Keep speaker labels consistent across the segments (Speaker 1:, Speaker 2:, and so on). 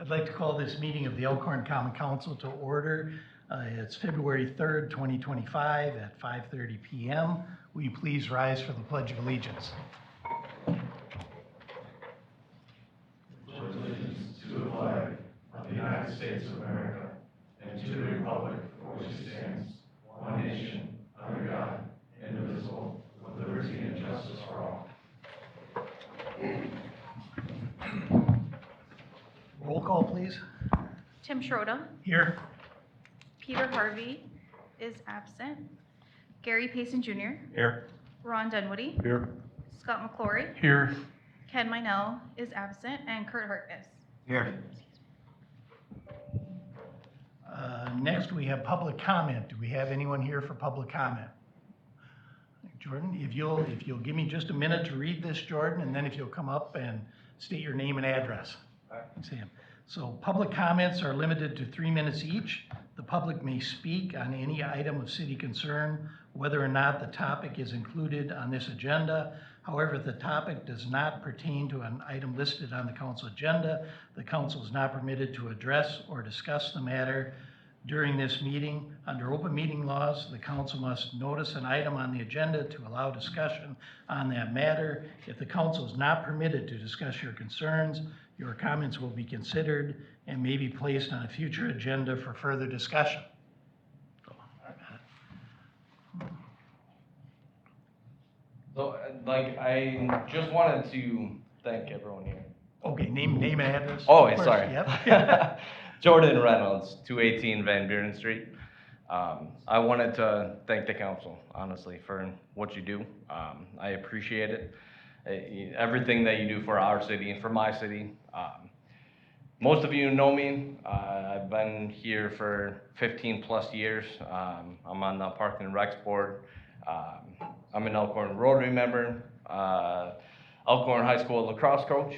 Speaker 1: I'd like to call this meeting of the Elkhorn Common Council to order. It's February 3rd, 2025 at 5:30 p.m. Will you please rise for the Pledge of Allegiance?
Speaker 2: Pledge allegiance to the flag of the United States of America and to the republic for which it stands, one nation, under God, indivisible, with liberty and justice for all.
Speaker 1: Roll call, please.
Speaker 3: Tim Schroeder.
Speaker 1: Here.
Speaker 3: Peter Harvey is absent. Gary Payson Jr.
Speaker 1: Here.
Speaker 3: Ron Dunwoody.
Speaker 1: Here.
Speaker 3: Scott McClory.
Speaker 1: Here.
Speaker 3: Ken Minell is absent, and Kurt Harkness.
Speaker 1: Here. Next, we have public comment. Do we have anyone here for public comment? Jordan, if you'll give me just a minute to read this, Jordan, and then if you'll come up and state your name and address. Sam. So public comments are limited to 3 minutes each. The public may speak on any item of city concern, whether or not the topic is included on this agenda. However, if the topic does not pertain to an item listed on the council agenda, the council is not permitted to address or discuss the matter during this meeting. Under open meeting laws, the council must notice an item on the agenda to allow discussion on that matter. If the council is not permitted to discuss your concerns, your comments will be considered and may be placed on a future agenda for further discussion.
Speaker 4: So, I just wanted to thank everyone here.
Speaker 1: Okay, name and address.
Speaker 4: Oh,
Speaker 1: of course.
Speaker 4: sorry.
Speaker 1: Yep.
Speaker 4: Jordan Reynolds, 218 Van Buren Street. I wanted to thank the council, honestly, for what you do. I appreciate it. Everything that you do for our city and for my city. Most of you know me. I've been here for 15 plus years. I'm on the Park and Recs board. I'm an Elkhorn Rotary member, Elkhorn High School lacrosse coach.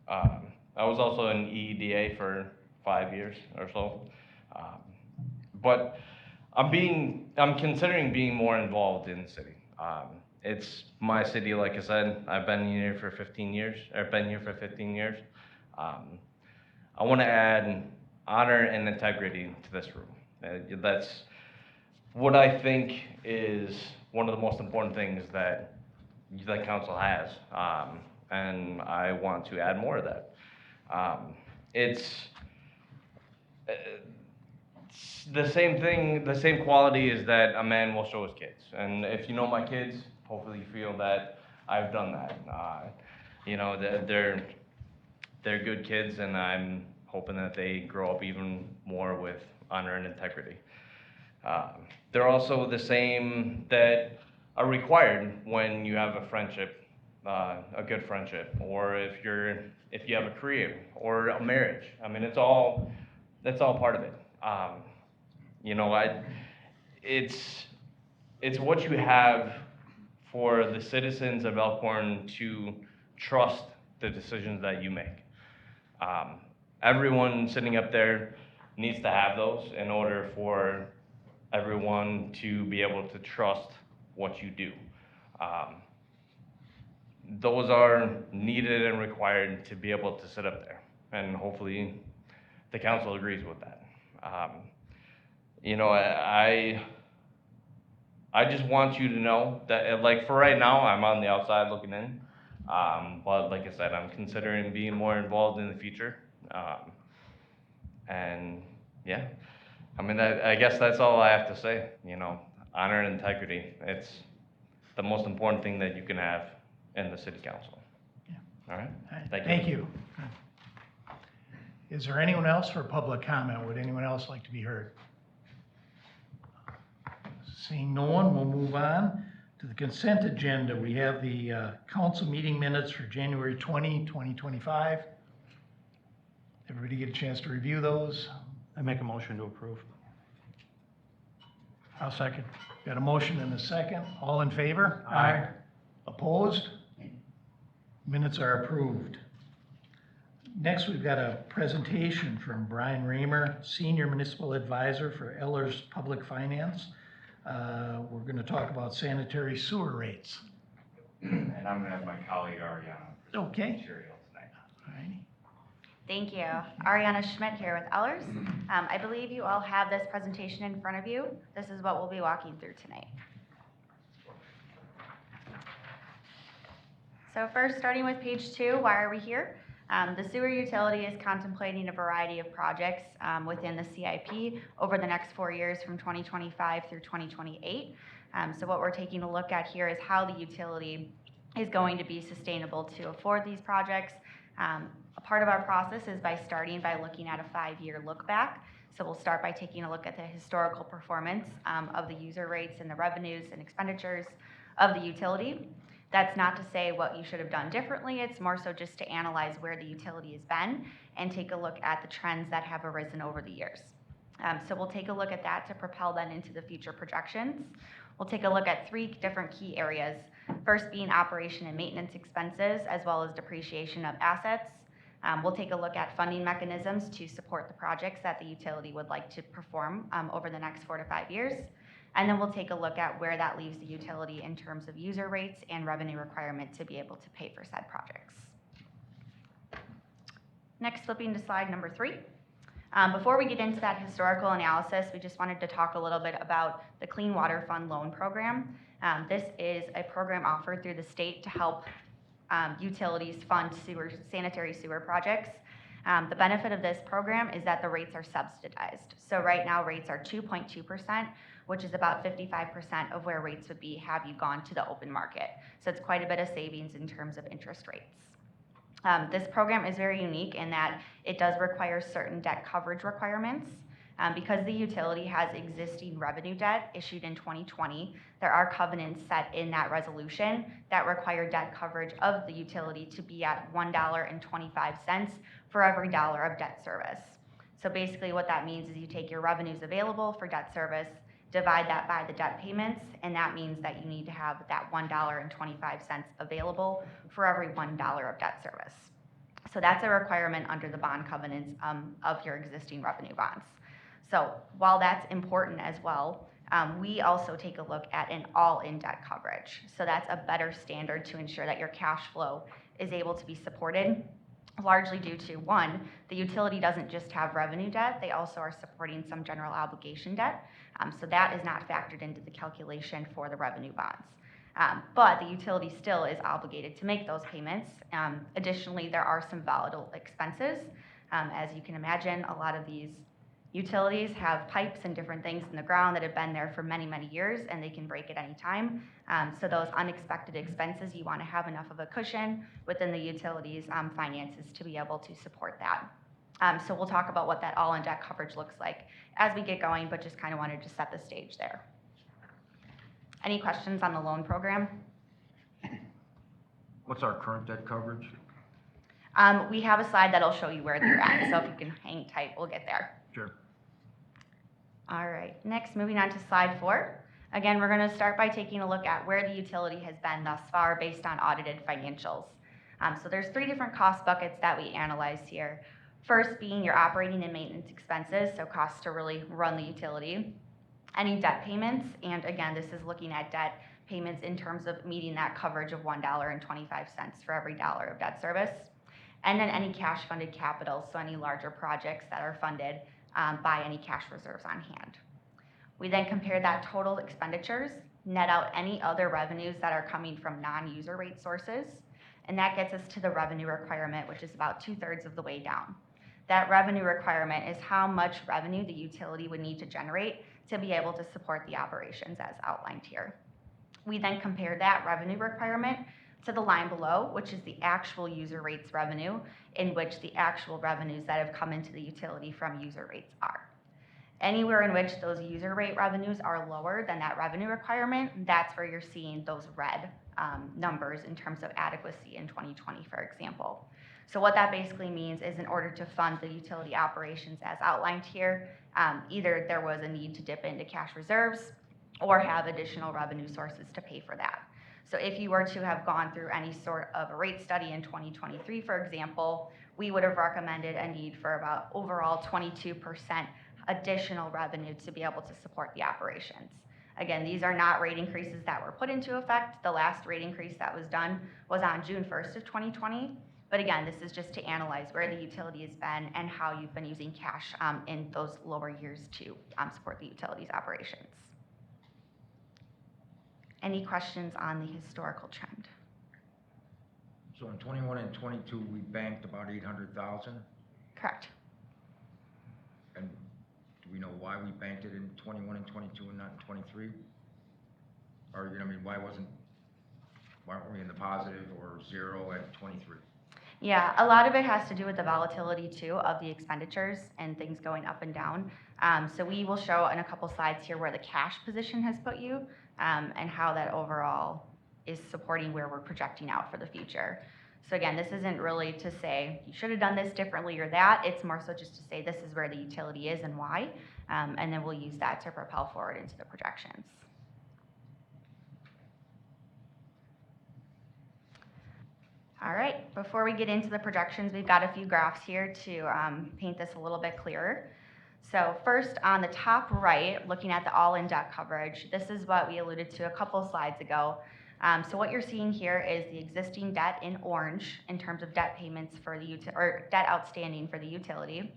Speaker 4: I was also an EEDA for 5 years or so. But I'm considering being more involved in the city. It's my city, like I said. I've been here for 15 years. I want to add honor and integrity to this room. That's what I think is one of the most important things that the council has, and I want to add more of that. It's the same thing, the same quality is that a man will show his kids. And if you know my kids, hopefully you feel that I've done that. You know, they're good kids, and I'm hoping that they grow up even more with honor and integrity. They're also the same that are required when you have a friendship, a good friendship, or if you have a career or a marriage. I mean, that's all part of it. You know, it's what you have for the citizens of Elkhorn to trust the decisions that you make. Everyone sitting up there needs to have those in order for everyone to be able to trust what you do. Those are needed and required to be able to sit up there, and hopefully the council agrees with that. You know, I just want you to know that, like, for right now, I'm on the outside looking in, but like I said, I'm considering being more involved in the future, and yeah, I mean, I guess that's all I have to say. You know, honor and integrity, it's the most important thing that you can have in the city council.
Speaker 1: Yeah.
Speaker 4: All right?
Speaker 1: Thank you. Is there anyone else for public comment? Would anyone else like to be heard? Seeing no one, we'll move on to the consent agenda. We have the council meeting minutes for January 20, 2025. Everybody get a chance to review those?
Speaker 5: I make a motion to approve.
Speaker 1: I'll second. Got a motion and a second. All in favor?
Speaker 5: Aye.
Speaker 1: Opposed? Minutes are approved. Next, we've got a presentation from Brian Raymer, Senior Municipal Advisor for Ellers Public Finance. We're going to talk about sanitary sewer rates.
Speaker 6: And I'm going to have my colleague Ariana present the
Speaker 1: Okay.
Speaker 6: material tonight.
Speaker 1: All righty.
Speaker 6: Thank you. Ariana Schmidt here with Ellers. I believe you all have this presentation in front of you. This is what we'll be walking through tonight. So first, starting with page 2, why are we here? The sewer utility is contemplating a variety of projects within the CIP over the next 4 years from 2025 through 2028. So what we're taking a look at here is how the utility is going to be sustainable to afford these projects. A part of our process is by looking at a 5-year look back. So we'll start by taking a look at the historical performance of the user rates and the revenues and expenditures of the utility. That's not to say what you should have done differently. It's more so just to analyze where the utility has been and take a look at the trends that have arisen over the years. So we'll take a look at that to propel then into the future projections. We'll take a look at 3 different key areas. First being operation and maintenance expenses, as well as depreciation of assets. We'll take a look at funding mechanisms to support the projects that the utility would like to perform over the next 4 to 5 years. And then we'll take a look at where that leaves the utility in terms of user rates and revenue requirement to be able to pay for said projects. Next, flipping to slide number 3. Before we get into that historical analysis, we just wanted to talk a little bit about the Clean Water Fund Loan Program. This is a program offered through the state to help utilities fund sanitary sewer projects. The benefit of this program is that the rates are subsidized. So right now rates are 2.2%, which is about 55% of where rates would be had you gone to the open market. So it's quite a bit of savings in terms of interest rates. This program is very unique in that it does require certain debt coverage requirements. Because the utility has existing revenue debt issued in 2020, there are covenants set in that resolution that require debt coverage of the utility to be at $1.25 for every dollar of debt service. So basically what that means is you take your revenues available for debt service, divide that by the debt payments, and that means that you need to have that $1.25 available for every $1 of debt service. So that's a requirement under the bond covenants of your existing revenue bonds. So while that's important as well, we also take a look at an all-in debt coverage. So that's a better standard to ensure that your cash flow is able to be supported, largely due to, 1, the utility doesn't just have revenue debt, they also are supporting some general obligation debt. So that is not factored into the calculation for the revenue bonds. But the utility still is obligated to make those payments. Additionally, there are some volatile expenses. As you can imagine, a lot of these utilities have pipes and different things in the ground that have been there for many, many years, and they can break at any time. So those unexpected expenses, you want to have enough of a cushion within the utility's finances to be able to support that. So we'll talk about what that all-in debt coverage looks like as we get going, but just kind of wanted to set the stage there. Any questions on the loan program?
Speaker 5: What's our current debt coverage?
Speaker 6: We have a slide that'll show you where they're at, so if you can hang tight, we'll get there.
Speaker 5: Sure.
Speaker 6: All right, next, moving on to slide 4. Again, we're going to start by taking a look at where the utility has been thus far based on audited financials. So there's 3 different cost buckets that we analyzed here. First being your operating and maintenance expenses, so costs to really run the utility. Any debt payments, and again, this is looking at debt payments in terms of meeting that coverage of $1.25 for every dollar of debt service. And then any cash funded capital, so any larger projects that are funded by any cash reserves on hand. We then compare that total expenditures, net out any other revenues that are coming from non-user rate sources, and that gets us to the revenue requirement, which is about 2/3 of the way down. That revenue requirement is how much revenue the utility would need to generate to be able to support the operations as outlined here. We then compare that revenue requirement to the line below, which is the actual user rates revenue, in which the actual revenues that have come into the utility from user rates are. Anywhere in which those user rate revenues are lower than that revenue requirement, that's where you're seeing those red numbers in terms of adequacy in 2020, for example. So what that basically means is in order to fund the utility operations as outlined here, either there was a need to dip into cash reserves or have additional revenue sources to pay for that. So if you were to have gone through any sort of a rate study in 2023, for example, we would have recommended a need for about overall 22% additional revenue to be able to support the operations. Again, these are not rate increases that were put into effect. The last rate increase that was done was on June 1st of 2020. But again, this is just to analyze where the utility has been and how you've been using cash in those lower years to support the utility's operations. Any questions on the historical trend?
Speaker 7: So in 21 and 22, we banked about 800,000,
Speaker 6: Correct.
Speaker 7: and do we know why we banked it in 21 and 22 and not in 23? Or, you know, I mean, why weren't we in the positive or zero at 23?
Speaker 6: Yeah, a lot of it has to do with the volatility too of the expenditures and things going up and down. So we will show in a couple slides here where the cash position has put you and how that overall is supporting where we're projecting out for the future. So again, this isn't really to say you should have done this differently or that. It's more so just to say this is where the utility is and why, and then we'll use that to propel forward into the projections. All right, before we get into the projections, we've got a few graphs here to paint this a little bit clearer. So first, on the top right, looking at the all-in debt coverage, this is what we alluded to a couple slides ago. So what you're seeing here is the existing debt in orange in terms of debt payments for the or debt outstanding for the utility.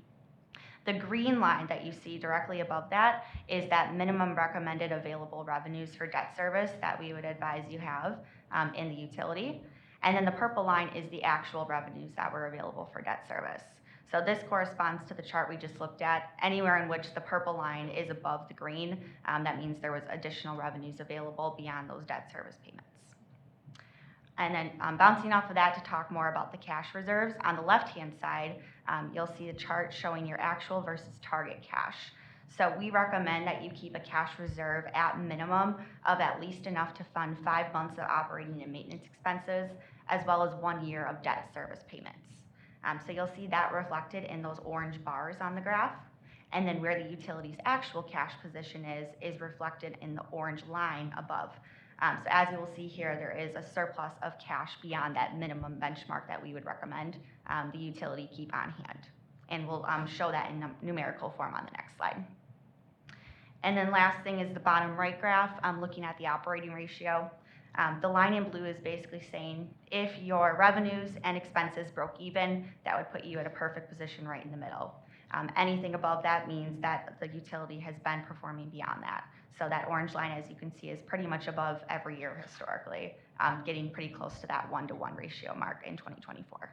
Speaker 6: The green line that you see directly above that is that minimum recommended available revenues for debt service that we would advise you have in the utility. And then the purple line is the actual revenues that were available for debt service. So this corresponds to the chart we just looked at. Anywhere in which the purple line is above the green, that means there was additional revenues available beyond those debt service payments. And then bouncing off of that to talk more about the cash reserves, on the left-hand side, you'll see a chart showing your actual versus target cash. So we recommend that you keep a cash reserve at minimum of at least enough to fund 5 months of operating and maintenance expenses, as well as 1 year of debt service payments. So you'll see that reflected in those orange bars on the graph. And then where the utility's actual cash position is reflected in the orange line above. So as you will see here, there is a surplus of cash beyond that minimum benchmark that we would recommend the utility keep on hand. And we'll show that in numerical form on the next slide. And then last thing is the bottom right graph, looking at the operating ratio. The line in blue is basically saying if your revenues and expenses broke even, that would put you at a perfect position right in the middle. Anything above that means that the utility has been performing beyond that. So that orange line, as you can see, is pretty much above every year historically, getting pretty close to that 1-to-1 ratio mark in 2024.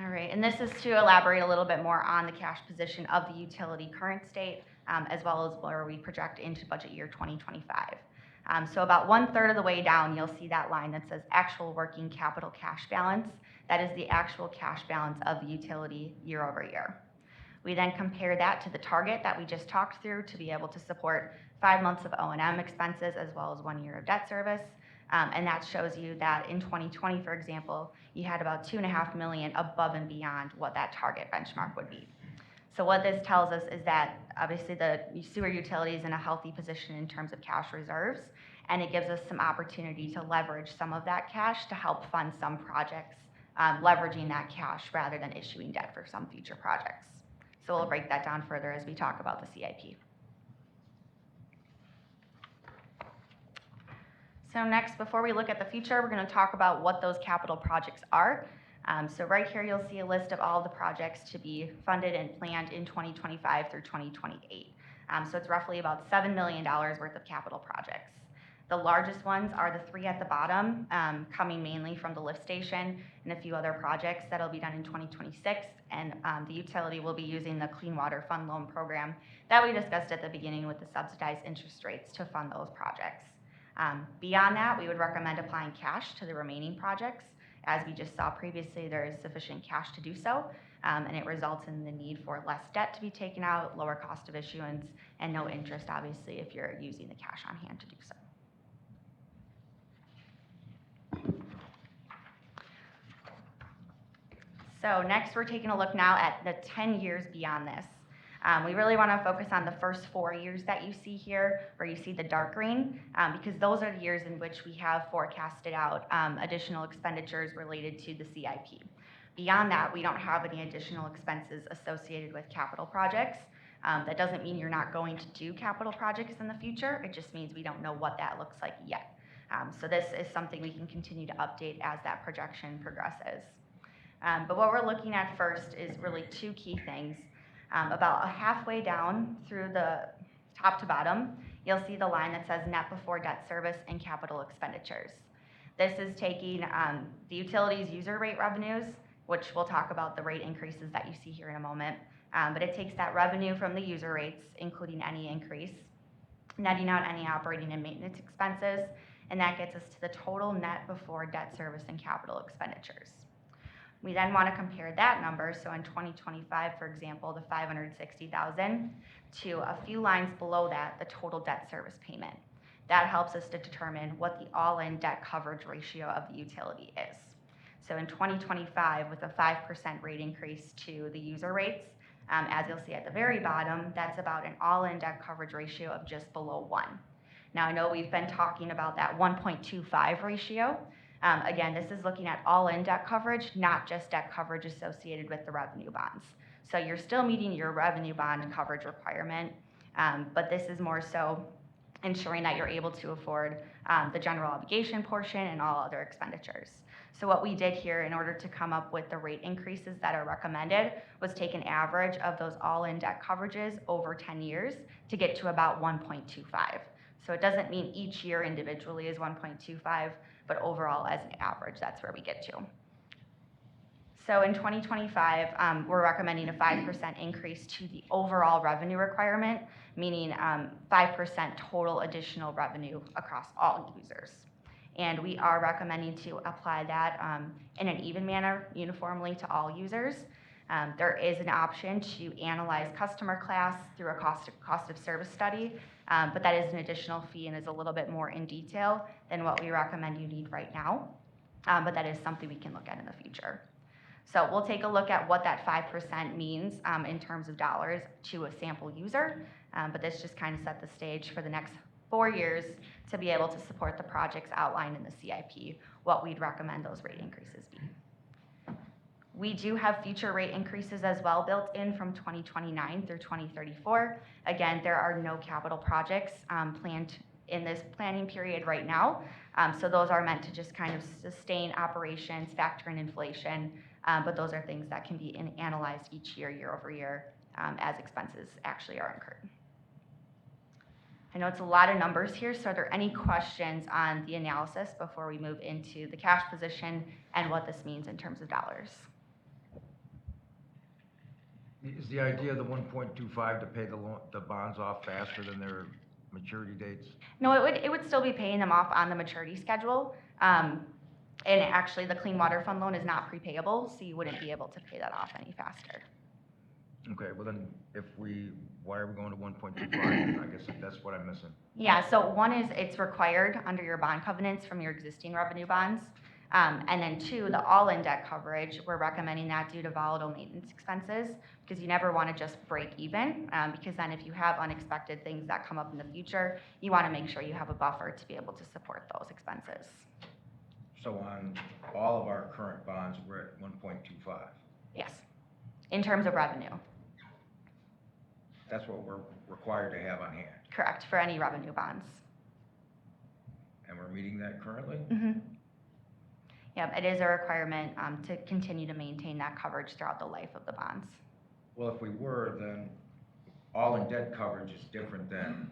Speaker 6: All right, and this is to elaborate a little bit more on the cash position of the utility current state, as well as where we project into budget year 2025. So about 1/3 of the way down, you'll see that line that says actual working capital cash balance. That is the actual cash balance of the utility year over year. We then compare that to the target that we just talked through to be able to support 5 months of O&M expenses as well as 1 year of debt service. And that shows you that in 2020, for example, you had about $2.5 million above and beyond what that target benchmark would be. So what this tells us is that obviously the sewer utility is in a healthy position in terms of cash reserves, and it gives us some opportunity to leverage some of that cash to help fund some projects, leveraging that cash rather than issuing debt for some future projects. So we'll break that down further as we talk about the CIP. So next, before we look at the future, we're going to talk about what those capital projects are. So right here, you'll see a list of all the projects to be funded and planned in 2025 through 2028. So it's roughly about $7 million worth of capital projects. The largest ones are the 3 at the bottom, coming mainly from the lift station and a few other projects that'll be done in 2026. And the utility will be using the Clean Water Fund Loan Program that we discussed at the beginning with the subsidized interest rates to fund those projects. Beyond that, we would recommend applying cash to the remaining projects. As we just saw previously, there is sufficient cash to do so, and it results in the need for less debt to be taken out, lower cost of issuance, and no interest, obviously, if you're using the cash on hand to do so. So next, we're taking a look now at the 10 years beyond this. We really want to focus on the first 4 years that you see here, where you see the dark green, because those are the years in which we have forecasted out additional expenditures related to the CIP. Beyond that, we don't have any additional expenses associated with capital projects. That doesn't mean you're not going to do capital projects in the future. It just means we don't know what that looks like yet. So this is something we can continue to update as that projection progresses. But what we're looking at first is really two key things. About halfway down through the top to bottom, you'll see the line that says net before debt service and capital expenditures. This is taking the utilities user rate revenues, which we'll talk about the rate increases that you see here in a moment. But it takes that revenue from the user rates, including any increase, netting out any operating and maintenance expenses, and that gets us to the total net before debt service and capital expenditures. We then want to compare that number, so in 2025, for example, the $560,000, to a few lines below that, the total debt service payment. That helps us to determine what the all-in debt coverage ratio of the utility is. So in 2025, with a 5% rate increase to the user rates, as you'll see at the very bottom, that's about an all-in debt coverage ratio of just below 1. Now, I know we've been talking about that 1.25 ratio. Again, this is looking at all-in debt coverage, not just debt coverage associated with the revenue bonds. So you're still meeting your revenue bond coverage requirement, but this is more so ensuring that you're able to afford the general obligation portion and all other expenditures. So what we did here in order to come up with the rate increases that are recommended was take an average of those all-in debt coverages over 10 years to get to about 1.25. So it doesn't mean each year individually is 1.25, but overall as an average, that's where we get to. So in 2025, we're recommending a 5% increase to the overall revenue requirement, meaning 5% total additional revenue across all users. And we are recommending to apply that in an even manner uniformly to all users. There is an option to analyze customer class through a cost of service study, but that is an additional fee and is a little bit more in detail than what we recommend you need right now. But that is something we can look at in the future. So we'll take a look at what that 5% means in terms of dollars to a sample user, but this just kind of set the stage for the next 4 years to be able to support the projects outlined in the CIP, what we'd recommend those rate increases be. We do have future rate increases as well built in from 2029 through 2034. Again, there are no capital projects planned in this planning period right now. So those are meant to just kind of sustain operations, factor in inflation, but those are things that can be analyzed each year, year over year, as expenses actually are incurred. I know it's a lot of numbers here, so are there any questions on the analysis before we move into the cash position and what this means in terms of dollars?
Speaker 7: Is the idea of the 1.25 to pay the bonds off faster than their maturity dates?
Speaker 6: No, it would still be paying them off on the maturity schedule. And actually, the Clean Water Fund loan is not prepayable, so you wouldn't be able to pay that off any faster.
Speaker 7: Okay, well then, why are we going to 1.25? I guess that's what I'm missing.
Speaker 6: Yeah, so one is it's required under your bond covenants from your existing revenue bonds. And then two, the all-in debt coverage, we're recommending that due to volatile maintenance expenses, because you never want to just break even, because then if you have unexpected things that come up in the future, you want to make sure you have a buffer to be able to support those expenses.
Speaker 7: So on all of our current bonds, we're at 1.25.
Speaker 6: Yes, in terms of revenue,
Speaker 7: That's what we're required to have on hand,
Speaker 6: correct, for any revenue bonds.
Speaker 7: and we're meeting that currently?
Speaker 6: Mm-hmm. Yep, it is a requirement to continue to maintain that coverage throughout the life of the bonds.
Speaker 7: Well, if we were, then all-in debt coverage is different than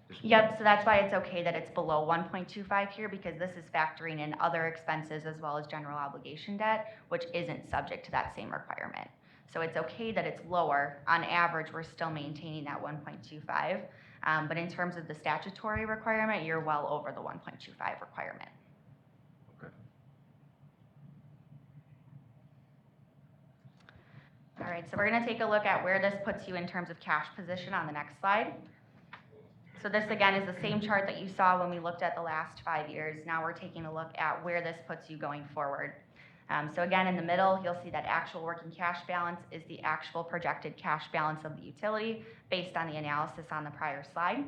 Speaker 7: this.
Speaker 6: Yep, so that's why it's okay that it's below 1.25 here, because this is factoring in other expenses as well as general obligation debt, which isn't subject to that same requirement. So it's okay that it's lower. On average, we're still maintaining that 1.25, but in terms of the statutory requirement, you're well over the 1.25 requirement.
Speaker 7: Okay.
Speaker 6: All right, so we're gonna take a look at where this puts you in terms of cash position on the next slide. So this again is the same chart that you saw when we looked at the last 5 years. Now we're taking a look at where this puts you going forward. So again, in the middle, you'll see that actual working cash balance is the actual projected cash balance of the utility based on the analysis on the prior slide.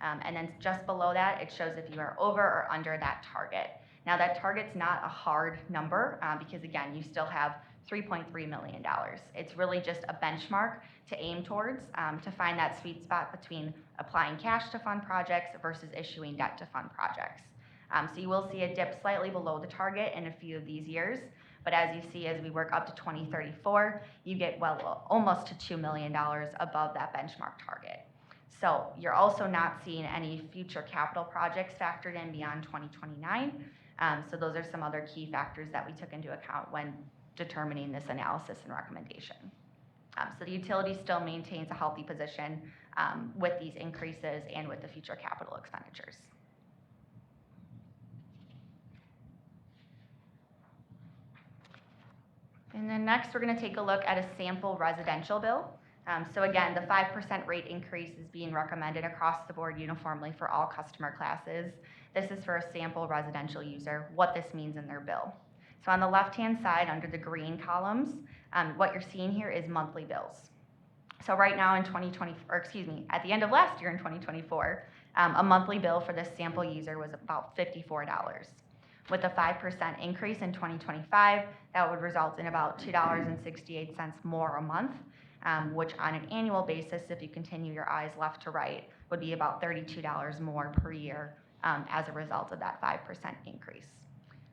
Speaker 6: And then just below that, it shows if you are over or under that target. Now that target's not a hard number because again, you still have $3.3 million. It's really just a benchmark to aim towards to find that sweet spot between applying cash to fund projects versus issuing debt to fund projects. So you will see a dip slightly below the target in a few of these years. But as you see, as we work up to 2034, you get almost to $2 million above that benchmark target. So you're also not seeing any future capital projects factored in beyond 2029. So those are some other key factors that we took into account when determining this analysis and recommendation. So the utility still maintains a healthy position with these increases and with the future capital expenditures. And then next, we're going to take a look at a sample residential bill. So again, the 5% rate increase is being recommended across the board uniformly for all customer classes. This is for a sample residential user, what this means in their bill. So on the left-hand side, under the green columns, what you're seeing here is monthly bills. So right now in at the end of last year in 2024, a monthly bill for this sample user was about $54. With a 5% increase in 2025, that would result in about $2.68 more a month, which on an annual basis, if you continue your eyes left to right, would be about $32 more per year as a result of that 5% increase.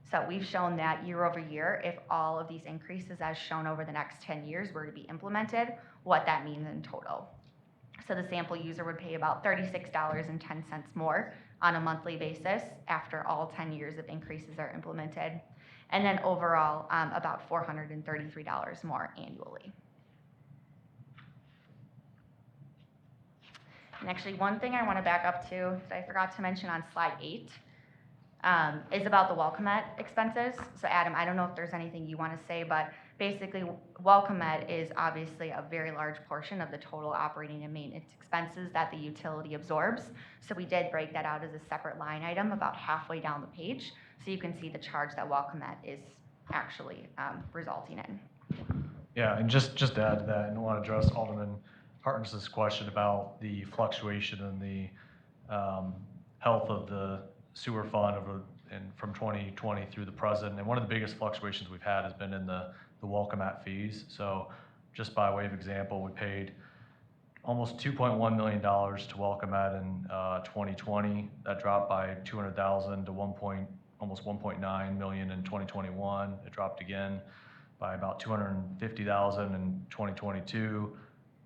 Speaker 6: So we've shown that year over year, if all of these increases as shown over the next 10 years were to be implemented, what that means in total. So the sample user would pay about $36.10 more on a monthly basis after all 10 years of increases are implemented, and then overall about $433 more annually. And actually, one thing I want to back up to that I forgot to mention on slide 8 is about the Welcomette expenses. So Adam, I don't know if there's anything you want to say, but basically Welcomette is obviously a very large portion of the total operating and maintenance expenses that the utility absorbs. So we did break that out as a separate line item about halfway down the page, so you can see the charge that Welcomette is actually resulting in.
Speaker 5: Yeah, and just to add to that, and I want to address Alderman Hartness's question about the fluctuation in the health of the sewer fund from 2020 through the present. And one of the biggest fluctuations we've had has been in the Welcomette fees. So just by way of example, we paid almost $2.1 million to Welcomette in 2020. That dropped by $200,000 to almost $1.9 million in 2021. It dropped again by about $250,000 in 2022,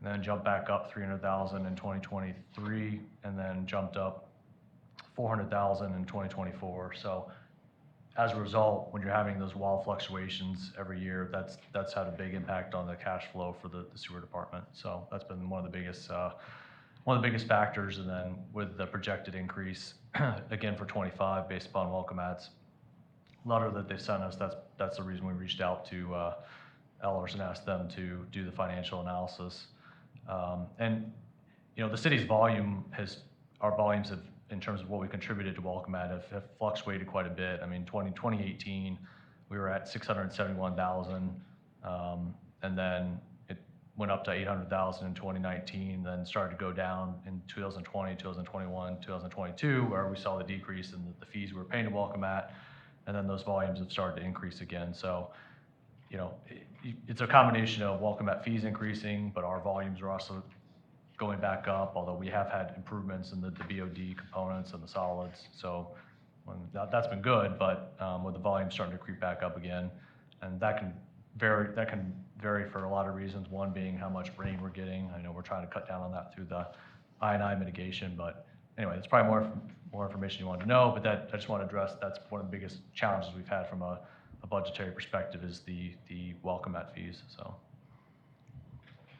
Speaker 5: and then jumped back up $300,000 in 2023, and then jumped up $400,000 in 2024. So as a result, when you're having those wild fluctuations every year, that's had a big impact on the cash flow for the sewer department. So that's been one of the biggest factors. And then with the projected increase again for 25 based upon Welcomette's letter that they sent us, that's the reason we reached out to Ellers and asked them to do the financial analysis. And the city's our volumes have, in terms of what we contributed to Welcomette, have fluctuated quite a bit. I mean, 2018, we were at 671,000, and then it went up to 800,000 in 2019, then started to go down in 2020, 2021, 2022, where we saw the decrease in the fees we were paying to Welcomette, and then those volumes have started to increase again. So, it's a combination of Welcomette fees increasing, but our volumes are also going back up, although we have had improvements in the BOD components and the solids. So that's been good, but with the volume starting to creep back up again, and that can vary for a lot of reasons. One being how much rain we're getting. I know we're trying to cut down on that through the I&I mitigation, but anyway, that's probably more information you want to know, but I just want to address that's one of the biggest challenges we've had from a budgetary perspective is the Welcomette fees. So.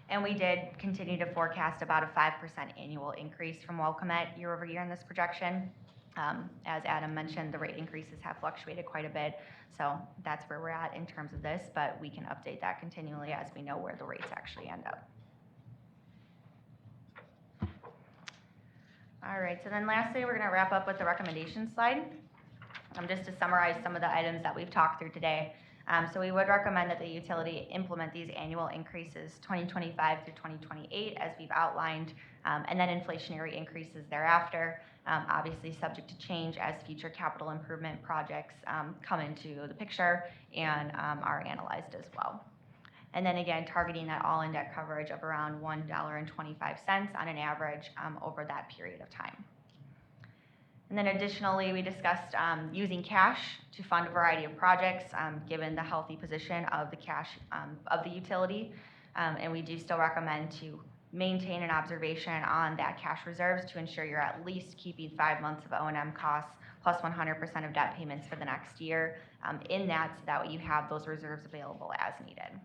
Speaker 6: And we did continue to forecast about a 5% annual increase from Welcomette year over year in this projection. As Adam mentioned, the rate increases have fluctuated quite a bit, so that's where we're at in terms of this, but we can update that continually as we know where the rates actually end up. All right, so then lastly, we're going to wrap up with the recommendation slide. Just to summarize some of the items that we've talked through today. So we would recommend that the utility implement these annual increases 2025 through 2028 as we've outlined, and then inflationary increases thereafter, obviously subject to change as future capital improvement projects come into the picture and are analyzed as well. And then again, targeting that all-in debt coverage of around $1.25 on an average over that period of time. And then additionally, we discussed using cash to fund a variety of projects, given the healthy position of the cash of the utility. And we do still recommend to maintain an observation on that cash reserves to ensure you're at least keeping 5 months of O&M costs plus 100% of debt payments for the next year in that, so that way you have those reserves available as needed.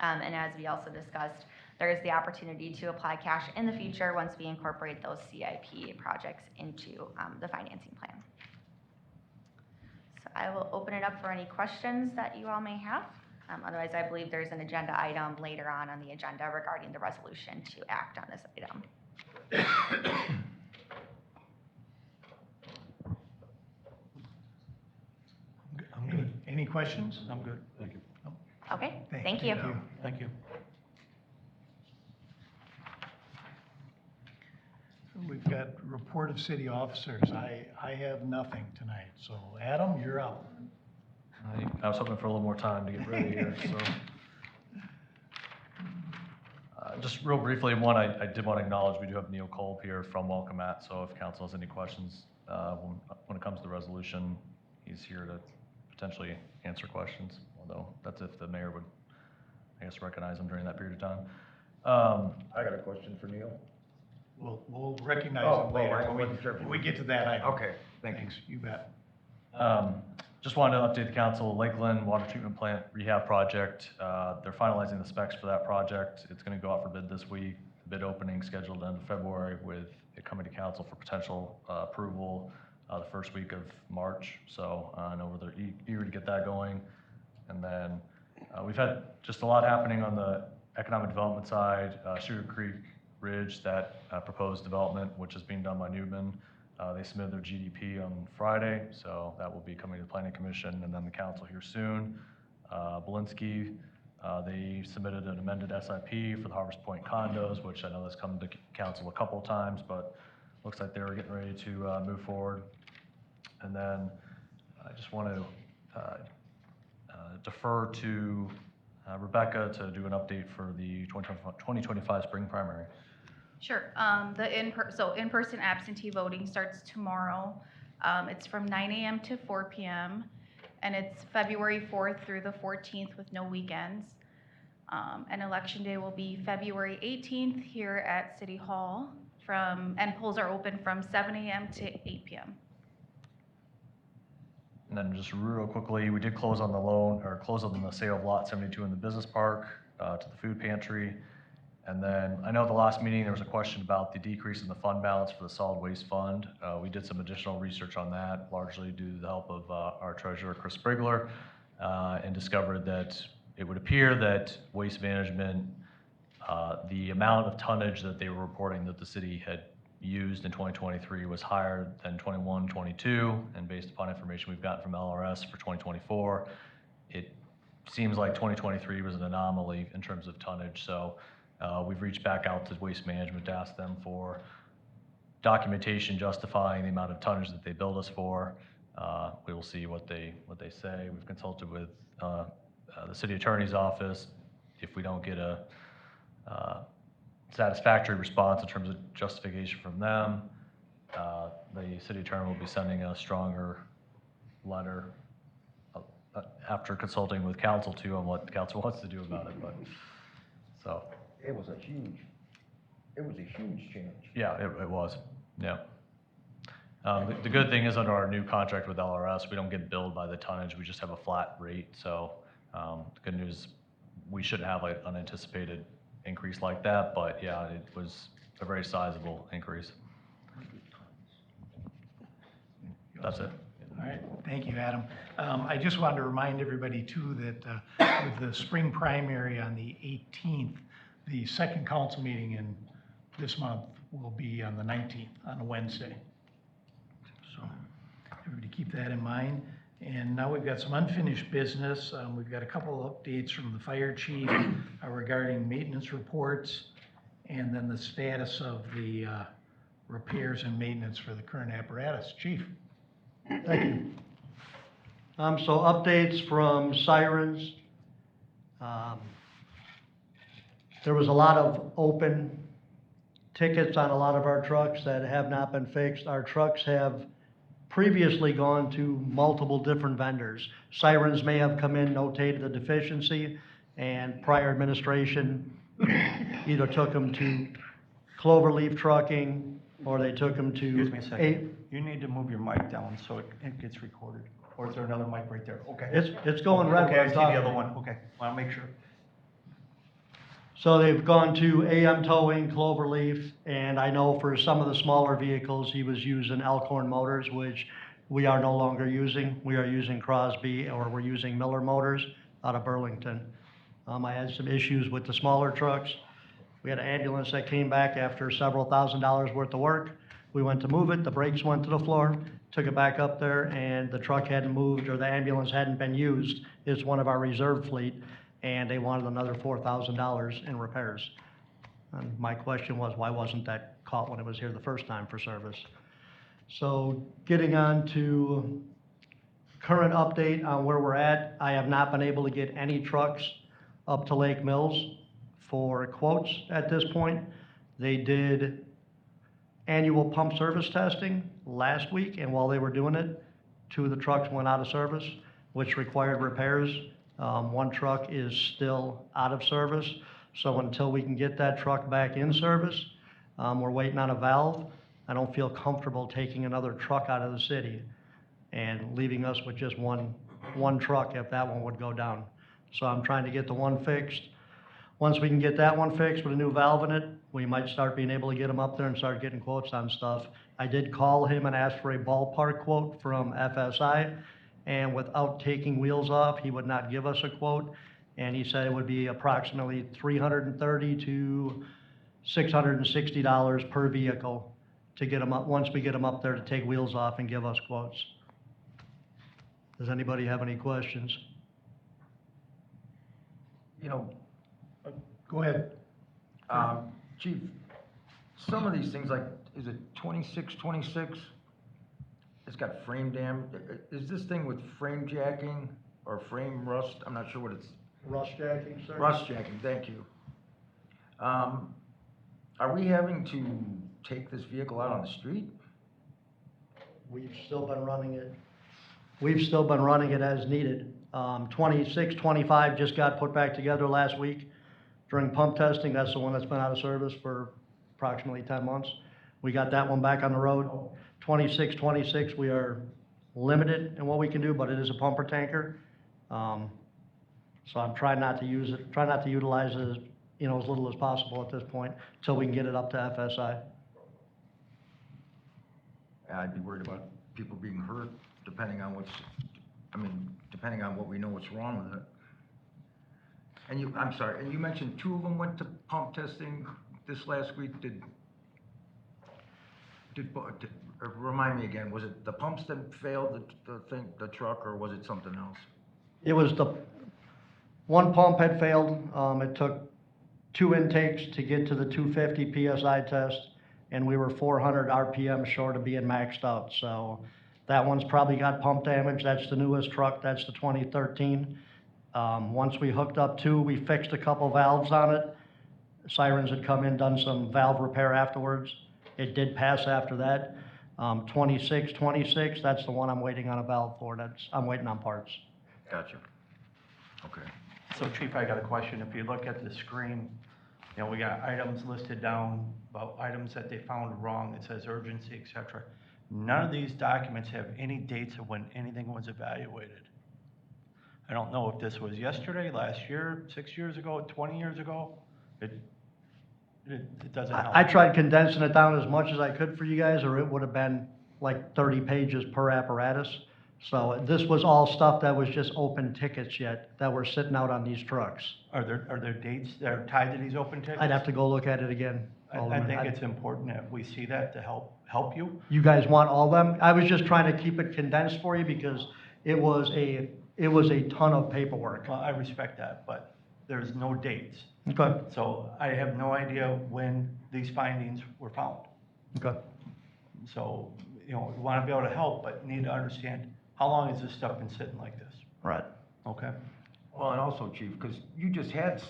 Speaker 6: And as we also discussed, there is the opportunity to apply cash in the future once we incorporate those CIP projects into the financing plan. So I will open it up for any questions that you all may have. Otherwise, I believe there's an agenda item later on the agenda regarding the resolution to act on this item.
Speaker 1: I'm good. Any questions?
Speaker 8: I'm good, thank you.
Speaker 6: Okay, thank you.
Speaker 8: Thank you.
Speaker 1: We've got report of city officers. I have nothing tonight, so Adam, you're up.
Speaker 5: I was hoping for a little more time to get ready here, so. Just real briefly, one, I did want to acknowledge we do have Neil Kolb here from Welcome At, so if council has any questions when it comes to the resolution, he's here to potentially answer questions, although that's if the mayor would, I guess, recognize him during that period of time.
Speaker 7: I got a question for Neil.
Speaker 1: We'll recognize
Speaker 7: Oh,
Speaker 1: him later
Speaker 7: I
Speaker 1: when
Speaker 7: wasn't sure if you
Speaker 1: we
Speaker 7: were-
Speaker 1: get to that item.
Speaker 7: Okay, thank you.
Speaker 1: Thanks, you bet.
Speaker 5: Just wanted to update the council, Lakeland Water Treatment Plant Rehab Project, they're finalizing the specs for that project. It's gonna go out for bid this week. Bid opening scheduled end of February with it coming to council for potential approval the first week of March. So I know they're eager to get that going. And then we've had just a lot happening on the economic development side, Sugar Creek Ridge, that proposed development, which is being done by Newman. They submitted their GDP on Friday, so that will be coming to the Planning Commission and then the council here soon. Belinsky, they submitted an amended SIP for the Harvest Point condos, which I know has come to council a couple of times, but looks like they were getting ready to move forward. And then I just want to defer to Rebecca to do an update for the 2025 spring primary.
Speaker 3: Sure. So in-person absentee voting starts tomorrow. It's from 9 a.m. to 4 p.m. and it's February 4th through the 14th with no weekends. And election day will be February 18th here at City Hall and polls are open from 7 a.m. to 8 p.m.
Speaker 5: And then just real quickly, we did close on the sale of lot 72 in the business park to the food pantry. And then I know at the last meeting, there was a question about the decrease in the fund balance for the solid waste fund. We did some additional research on that, largely due to the help of our treasurer, Chris Brigler, and discovered that it would appear that waste management, the amount of tonnage that they were reporting that the city had used in 2023 was higher than 21, 22, and based upon information we've gotten from LRS for 2024, it seems like 2023 was an anomaly in terms of tonnage. So we've reached back out to Waste Management to ask them for documentation justifying the amount of tonnage that they billed us for. We will see what they say. We've consulted with the city attorney's office. If we don't get a satisfactory response in terms of justification from them, the city attorney will be sending a stronger letter after consulting with council too on what council wants to do about it. But so.
Speaker 7: It was a huge change.
Speaker 5: Yeah, it was, yeah. The good thing is under our new contract with LRS, we don't get billed by the tonnage, we just have a flat rate. So the good news, we shouldn't have an unanticipated increase like that, but yeah, it was a very sizable increase. That's it.
Speaker 1: All right, thank you, Adam. I just wanted to remind everybody too that with the spring primary on the 18th, the second council meeting in this month will be on the 19th, on a Wednesday. So everybody keep that in mind. And now we've got some unfinished business. We've got a couple of updates from the fire chief regarding maintenance reports and then the status of the repairs and maintenance for the current apparatus. Chief.
Speaker 8: Thank you. So updates from sirens. There was a lot of open tickets on a lot of our trucks that have not been fixed. Our trucks have previously gone to multiple different vendors. Sirens may have come in, notated a deficiency, and prior administration either took them to Cloverleaf Trucking, or they took them to.
Speaker 9: Excuse me a second. You need to move your mic down so it gets recorded. Or is there another mic right there? Okay.
Speaker 8: It's going red.
Speaker 9: Okay,
Speaker 8: when
Speaker 9: I
Speaker 8: I'm
Speaker 9: see
Speaker 8: talking.
Speaker 9: the other one. Okay, want to make sure.
Speaker 8: So they've gone to AM Towing, Cloverleaf, and I know for some of the smaller vehicles, he was using Elkhorn Motors, which we are no longer using. We are using Crosby, or we're using Miller Motors out of Burlington. I had some issues with the smaller trucks. We had an ambulance that came back after several $1,000s worth of work. We went to move it, the brakes went to the floor, took it back up there, and the truck hadn't moved, or the ambulance hadn't been used. It's one of our reserve fleet, and they wanted another $4,000 in repairs. And my question was, why wasn't that caught when it was here the first time for service? So getting on to current update on where we're at, I have not been able to get any trucks up to Lake Mills for quotes at this point. They did annual pump service testing last week, and while they were doing it, 2 of the trucks went out of service, which required repairs. 1 truck is still out of service, so until we can get that truck back in service, we're waiting on a valve. I don't feel comfortable taking another truck out of the city and leaving us with just one truck if that one would go down. So I'm trying to get the one fixed. Once we can get that one fixed with a new valve in it, we might start being able to get them up there and start getting quotes on stuff. I did call him and ask for a ballpark quote from FSI, and without taking wheels off, he would not give us a quote. And he said it would be approximately $330 to $660 per vehicle to get them up, once we get them up there to take wheels off and give us quotes. Does anybody have any questions?
Speaker 7: You know,
Speaker 1: Go ahead.
Speaker 7: Chief, some of these things, like, is it 2626? It's got frame dam. Is this thing with frame jacking or frame rust? I'm not sure what it's.
Speaker 8: Rust jacking, sir?
Speaker 7: Rust jacking, thank you. Are we having to take this vehicle out on the street?
Speaker 8: We've still been running it. We've still been running it as needed. 26, 25 just got put back together last week during pump testing. That's the one that's been out of service for approximately 10 months. We got that one back on the road. 26, 26, we are limited in what we can do, but it is a pumper tanker. So I'm trying not to use it, try not to utilize it as, as little as possible at this point, until we can get it up to FSI.
Speaker 7: I'd be worried about people being hurt, depending on depending on what we know what's wrong with it. And I'm sorry, and you mentioned 2 of them went to pump testing this last week. Remind me again, was it the pumps that failed the truck, or was it something else?
Speaker 8: It was one pump had failed. It took 2 intakes to get to the 250 PSI test, and we were 400 RPM short of being maxed out. So that one's probably got pump damage. That's the newest truck. That's the 2013. Once we hooked up 2, we fixed a couple valves on it. Sirens had come in, done some valve repair afterwards. It did pass after that. 26, that's the one I'm waiting on a valve for. I'm waiting on parts.
Speaker 7: Gotcha. Okay.
Speaker 9: So Chief, I got a question. If you look at the screen, we got items listed down about items that they found wrong. It says urgency, et cetera. None of these documents have any dates of when anything was evaluated. I don't know if this was yesterday, last year, 6 years ago, 20 years ago. It doesn't help.
Speaker 8: I tried condensing it down as much as I could for you guys, or it would have been like 30 pages per apparatus. So this was all stuff that was just open tickets yet, that were sitting out on these trucks.
Speaker 9: Are there dates that are tied to these open tickets?
Speaker 8: I'd have to go look at it again.
Speaker 9: I think it's important that we see that to help you.
Speaker 8: You guys want all them? I was just trying to keep it condensed for you because it was a ton of paperwork.
Speaker 9: Well, I respect that, but there's no dates.
Speaker 8: Okay,
Speaker 9: So I have no idea when these findings were found.
Speaker 8: okay.
Speaker 9: So, we want to be able to help, but need to understand how long has this stuff been sitting like this?
Speaker 8: Right.
Speaker 9: Okay?
Speaker 7: Well, and also, Chief, because you just had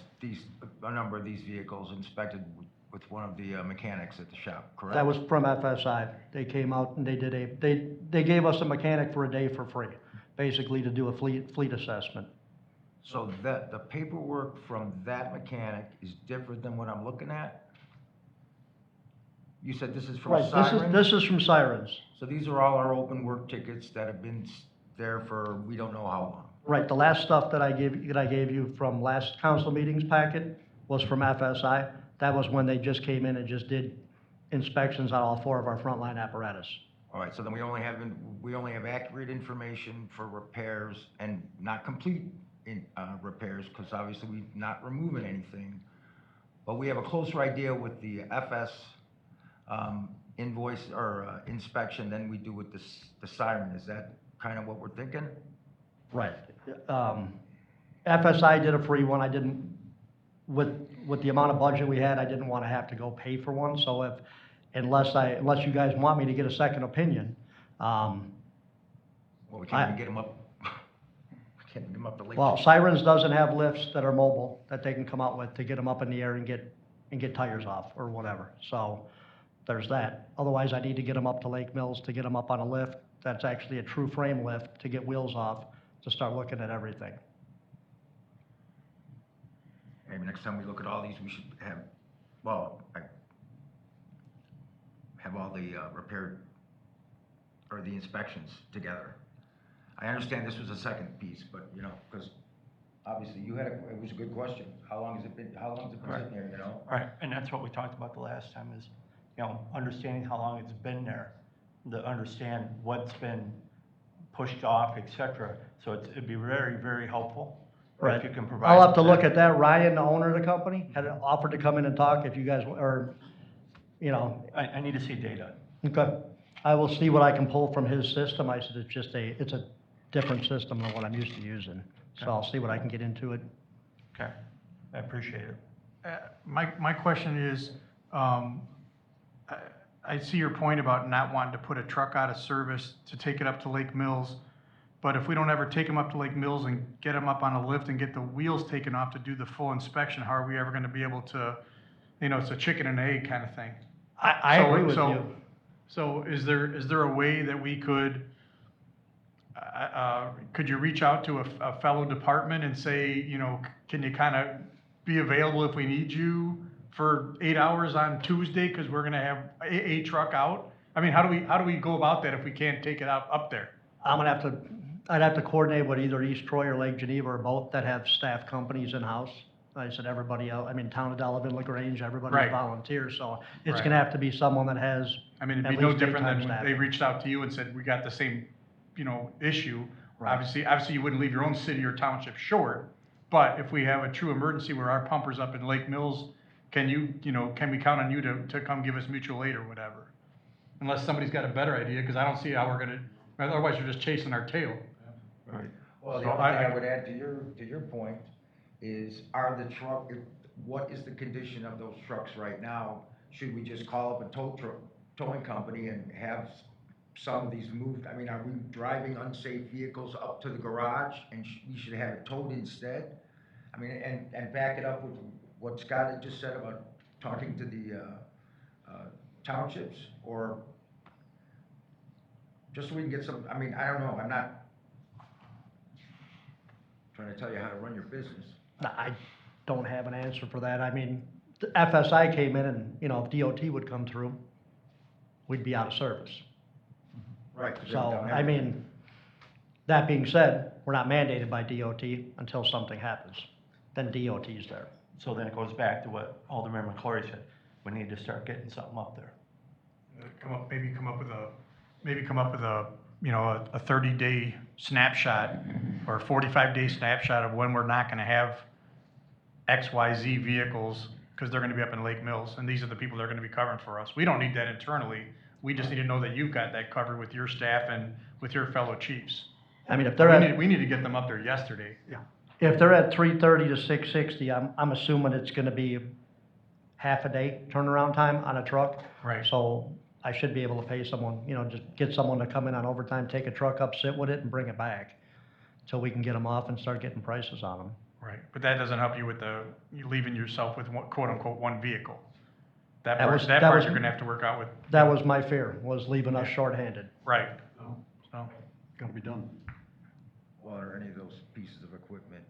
Speaker 7: a number of these vehicles inspected with one of the mechanics at the shop, correct?
Speaker 8: That was from FSI. They came out and they gave us a mechanic for a day for free, basically to do a fleet assessment.
Speaker 7: So that, the paperwork from that mechanic is different than what I'm looking at? You said this is from
Speaker 8: Right,
Speaker 7: Sirens?
Speaker 8: this is from Sirens.
Speaker 7: So these are all our open work tickets that have been there for we don't know how long?
Speaker 8: Right, the last stuff that I gave you from last council meetings packet was from FSI. That was when they just came in and just did inspections on all 4 of our frontline apparatus.
Speaker 7: All right, so then we only have accurate information for repairs and not complete repairs, because obviously we're not removing anything. But we have a closer idea with the FS invoice or inspection than we do with the Siren. Is that kind of what we're thinking?
Speaker 8: Right. FSI did a free one. I didn't, with the amount of budget we had, I didn't want to have to go pay for one. So unless you guys want me to get a second opinion,
Speaker 7: Well, we can't even get them up. We can't get them up to Lake.
Speaker 8: well, Sirens doesn't have lifts that are mobile that they can come out with to get them up in the air and get tires off or whatever. So there's that. Otherwise, I need to get them up to Lake Mills to get them up on a lift. That's actually a true frame lift to get wheels off, to start looking at everything.
Speaker 7: Maybe next time we look at all these, we should have, have all the repaired, or the inspections together. I understand this was a second piece, but, you know, because obviously you had, it was a good question. How long has it been
Speaker 9: Right.
Speaker 7: sitting there, you know?
Speaker 9: Right, and that's what we talked about the last time is, you know, understanding how long it's been there, to understand what's been pushed off, et cetera. So it'd be very, very helpful if you can provide.
Speaker 8: I'll have to look at that. Ryan, the owner of the company, had offered to come in and talk if you guys, or, you know.
Speaker 9: I need to see data.
Speaker 8: Okay. I will see what I can pull from his system. I said it's a different system than what I'm used to using. So I'll see what I can get into it.
Speaker 9: Okay, I appreciate it.
Speaker 10: My question is, I see your point about not wanting to put a truck out of service to take it up to Lake Mills, but if we don't ever take them up to Lake Mills and get them up on a lift and get the wheels taken off to do the full inspection, how are we ever gonna be able to, you know, it's a chicken and egg kind of thing.
Speaker 8: I agree with you.
Speaker 10: So is there a way that we could you reach out to a fellow department and say, you know, can you kind of be available if we need you for 8 hours on Tuesday, because we're gonna have a truck out? I mean, how do we go about that if we can't take it up there?
Speaker 8: I'd have to coordinate with either East Troy or Lake Geneva or both that have staff companies in-house. I said everybody else, I mean, Town of Delavan, LaGrange, everybody's
Speaker 10: Right.
Speaker 8: volunteers, so it's
Speaker 10: Right.
Speaker 8: gonna have to be someone that has
Speaker 10: I mean, it'd
Speaker 8: at
Speaker 10: be no
Speaker 8: least
Speaker 10: different than
Speaker 8: daytime
Speaker 10: when
Speaker 8: staff.
Speaker 10: they reached out to you and said, we got the same, you know, issue.
Speaker 8: Right.
Speaker 10: Obviously, you wouldn't leave your own city or township short, but if we have a true emergency where our pumper's up in Lake Mills, can we count on you to come give us mutual aid or whatever? Unless somebody's got a better idea, because I don't see how we're gonna, otherwise you're just chasing our tail.
Speaker 9: Right.
Speaker 7: Well, the
Speaker 10: So
Speaker 7: other thing I would add to your point is, what is the condition of those trucks right now? Should we just call up a towing company and have some of these moved? I mean, are we driving unsafe vehicles up to the garage and we should have it towed instead? I mean, and back it up with what Scott had just said about talking to the townships, or just so we can get some, I mean, I don't know, I'm not trying to tell you how to run your business.
Speaker 8: I don't have an answer for that. I mean, the FSI came in and, you know, if DOT would come through, we'd be out of service.
Speaker 7: Right. 'cause they've
Speaker 8: So,
Speaker 7: done
Speaker 8: I
Speaker 7: everything.
Speaker 8: mean, that being said, we're not mandated by DOT until something happens. Then DOT's there.
Speaker 9: So then it goes back to what Alderman McClory said. We need to start getting something up there.
Speaker 10: Maybe come up with a, you know, a 30-day snapshot or a 45-day snapshot of when we're not gonna have XYZ vehicles, because they're gonna be up in Lake Mills, and these are the people that are gonna be covering for us. We don't need that internally. We just need to know that you've got that covered with your staff and with your fellow chiefs.
Speaker 8: I mean, if they're at,
Speaker 10: We need to get them up there yesterday.
Speaker 8: if they're at 330 to 660, I'm assuming it's gonna be half a day turnaround time on a truck.
Speaker 10: Right.
Speaker 8: So I should be able to pay someone, you know, just get someone to come in on overtime, take a truck up, sit with it, and bring it back till we can get them off and start getting prices on them.
Speaker 10: Right, but that doesn't help you with you leaving yourself with quote-unquote one vehicle. That
Speaker 8: That
Speaker 10: part,
Speaker 8: was-
Speaker 10: that
Speaker 8: that
Speaker 10: part
Speaker 8: was-
Speaker 10: you're gonna have to work out with.
Speaker 8: That was my fear, was leaving us
Speaker 10: Yeah.
Speaker 8: shorthanded.
Speaker 10: Right. So,
Speaker 9: Gotta be done.
Speaker 7: Well, are any of those pieces of equipment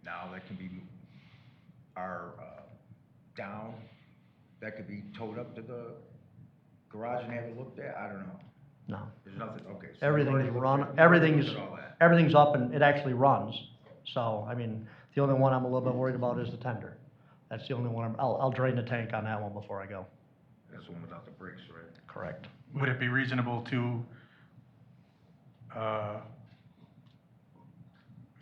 Speaker 7: now that can be, are, down, that could be towed up to the garage and have it looked at? I don't know.
Speaker 8: No.
Speaker 7: There's nothing, okay. so you've
Speaker 8: Everything's
Speaker 7: already looked
Speaker 8: run,
Speaker 7: at- you've already
Speaker 8: everything's,
Speaker 7: looked at all that.
Speaker 8: everything's up and it actually runs. So, I mean, the only one I'm a little bit worried about is the tender. That's the only one I'll drain the tank on that one before I go.
Speaker 7: That's the one without the brakes, right?
Speaker 8: Correct.
Speaker 10: would it be reasonable to,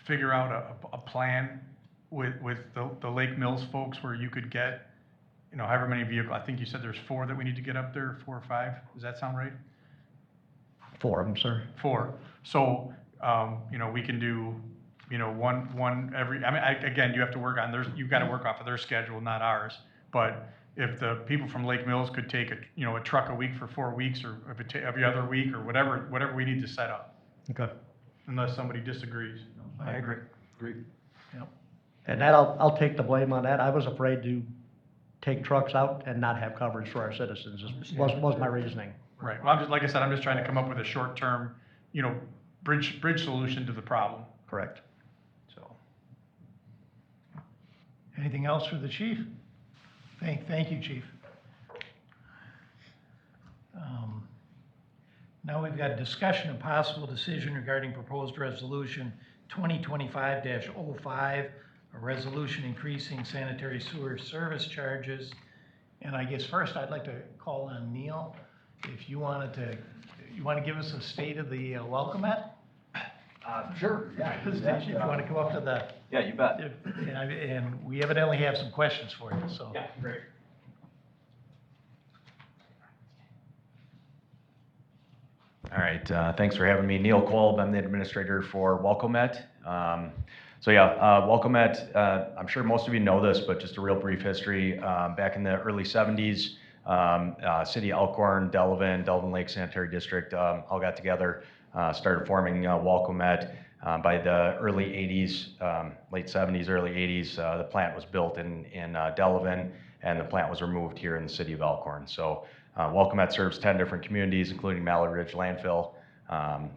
Speaker 10: figure out a plan with the Lake Mills folks where you could get, you know, however many vehicles, I think you said there's 4 that we need to get up there, 4 or 5, does that sound right?
Speaker 8: 4 of them, sir.
Speaker 10: 4. So, you know, we can do, you know, one every, I mean, again, you have to work on theirs, you've got to work off of their schedule, not ours. But if the people from Lake Mills could take a truck a week for 4 weeks, or if it every other week, or whatever we need to set up,
Speaker 8: Okay.
Speaker 10: unless somebody disagrees.
Speaker 9: I agree. Agree.
Speaker 8: And that, I'll take the blame on that. I was afraid to take trucks out and not have coverage for our citizens, was my reasoning.
Speaker 10: Right, well, I'm just, like I said, I'm just trying to come up with a short-term, you know, bridge solution to the problem,
Speaker 8: Correct.
Speaker 10: so.
Speaker 1: Anything else for the chief? Thank you, chief. Now we've got discussion and possible decision regarding proposed resolution 2025-05, a resolution increasing sanitary sewer service charges. And I guess first I'd like to call on Neil, if you want to give us a state of the welcomette?
Speaker 11: Sure, yeah.
Speaker 1: If you want to come up to the,
Speaker 11: Yeah, you bet.
Speaker 1: and we evidently have some questions for you, so.
Speaker 11: Yeah, great. All right, thanks for having me. Neil Kolb, I'm the administrator for Welcomet. Welcomet, I'm sure most of you know this, but just a real brief history. Back in the early 70s, City of Elkhorn, Delavan Lake Sanitary District all got together, started forming Welcomet. By the early 80s, late 70s, early 80s, the plant was built in Delavan, and the plant was removed here in the city of Elkhorn. So Welcomet serves 10 different communities, including Mallory Ridge Landfill.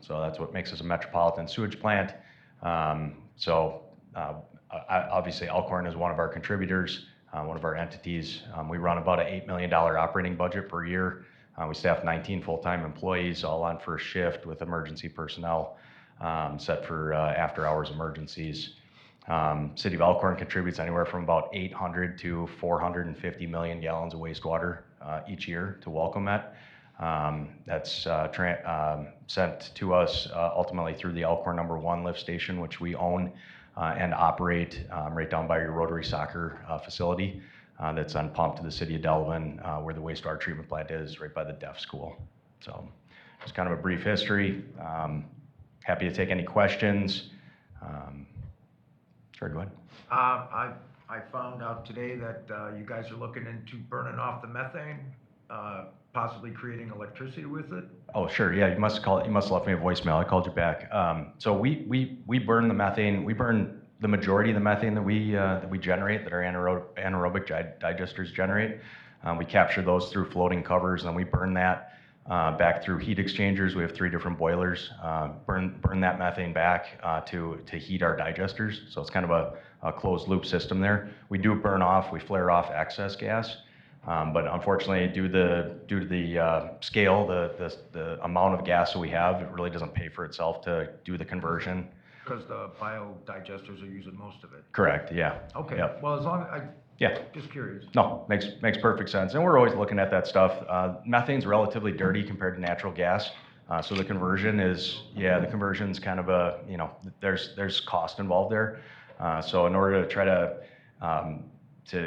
Speaker 11: So that's what makes us a metropolitan sewage plant. Obviously Elkhorn is one of our contributors, one of our entities. We run about an $8 million operating budget per year. We staff 19 full-time employees, all on first shift with emergency personnel set for after-hours emergencies. City of Elkhorn contributes anywhere from about 800 to 450 million gallons of wastewater each year to Welcomet. That's sent to us ultimately through the Elkhorn number 1 lift station, which we own and operate right down by your Rotary Soccer facility. That's on pump to the city of Delavan, where the wastewater treatment plant is, right by the deaf school. So just kind of a brief history. Happy to take any questions. Sure, go ahead.
Speaker 7: I found out today that you guys are looking into burning off the methane, possibly creating electricity with it.
Speaker 11: Oh, sure. Yeah, you must have left me a voicemail. I called you back. So we burn the methane. We burn the majority of the methane that we generate, that our anaerobic digesters generate. We capture those through floating covers, and then we burn that back through heat exchangers. We have 3 different boilers. Burn that methane back to heat our digesters. So it's kind of a closed loop system there. We do burn off. We flare off excess gas. But unfortunately, due to the scale, the amount of gas that we have, it really doesn't pay for itself to do the conversion.
Speaker 7: Because the biodigesters are using most of it.
Speaker 11: Correct, yeah.
Speaker 7: Okay,
Speaker 11: Yep.
Speaker 7: well, as long,
Speaker 11: Yeah,
Speaker 7: just curious.
Speaker 11: no, makes perfect sense. And we're always looking at that stuff. Methane's relatively dirty compared to natural gas. So the conversion's kind of a, there's cost involved there. So in order to try to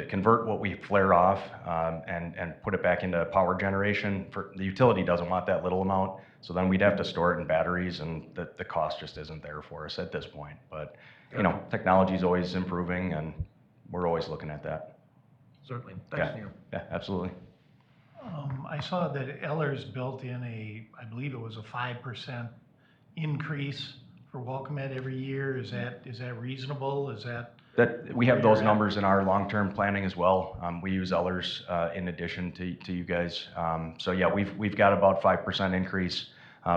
Speaker 11: convert what we flare off and put it back into power generation, the utility doesn't want that little amount, so then we'd have to store it in batteries, and the cost just isn't there for us at this point. But technology's always improving, and we're always looking at that.
Speaker 7: Certainly. Thanks, Neil.
Speaker 11: Yeah, absolutely.
Speaker 1: I saw that Eller's built in I believe it was a 5% increase for Welcome Ed every year? Is that reasonable? Is that?
Speaker 11: That, we
Speaker 1: where
Speaker 11: have those
Speaker 1: you're at?
Speaker 11: numbers in our long-term planning as well. We use Ellers in addition to you guys. So yeah, we've got about 5% increase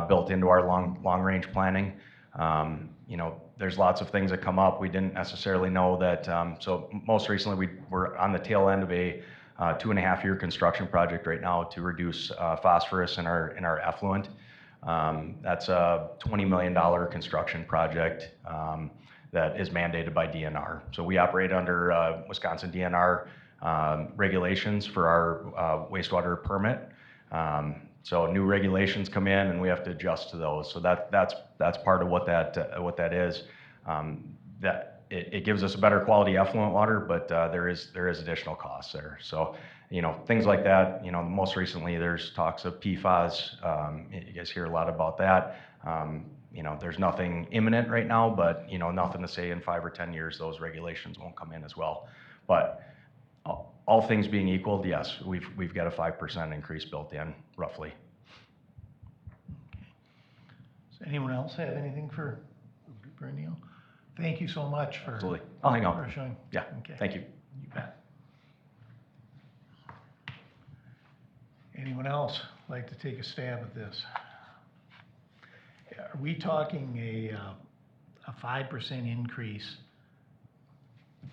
Speaker 11: built into our long-range planning. You know, there's lots of things that come up. We didn't necessarily know that. So most recently, we're on the tail end of a 2.5-year construction project right now to reduce phosphorus in our effluent. That's a $20 million construction project that is mandated by DNR. So we operate under Wisconsin DNR regulations for our wastewater permit. So new regulations come in and we have to adjust to those. So that's part of what that is. That it gives us a better quality effluent water, but there is additional costs there. So, you know, things like that. You know, most recently there's talks of PFAS. You guys hear a lot about that. You know, there's nothing imminent right now, but you know, nothing to say in 5 or 10 years those regulations won't come in as well. But all things being equal, yes, we've got a 5% increase built in, roughly.
Speaker 1: Does anyone else have anything for Neil? Thank you so much for.
Speaker 11: Absolutely. I'll hang out.
Speaker 1: For showing.
Speaker 11: Yeah,
Speaker 1: Okay.
Speaker 11: thank you.
Speaker 1: You bet. Anyone else like to take a stab at this? Are we talking a 5% increase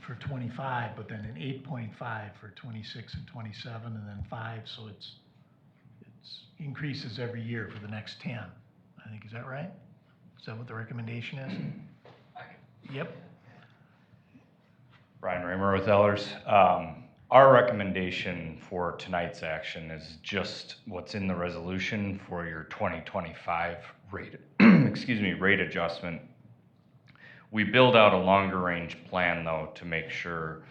Speaker 1: for 25, but then an 8.5 for 26 and 27, and then 5, so it's increases every year for the next 10, I think, is that right? Is that what the recommendation is? Yep.
Speaker 12: Brian Raymer with Ellers. Our recommendation for tonight's action is just what's in the resolution for your 2025 rate, rate adjustment. We build out a longer range plan though to make sure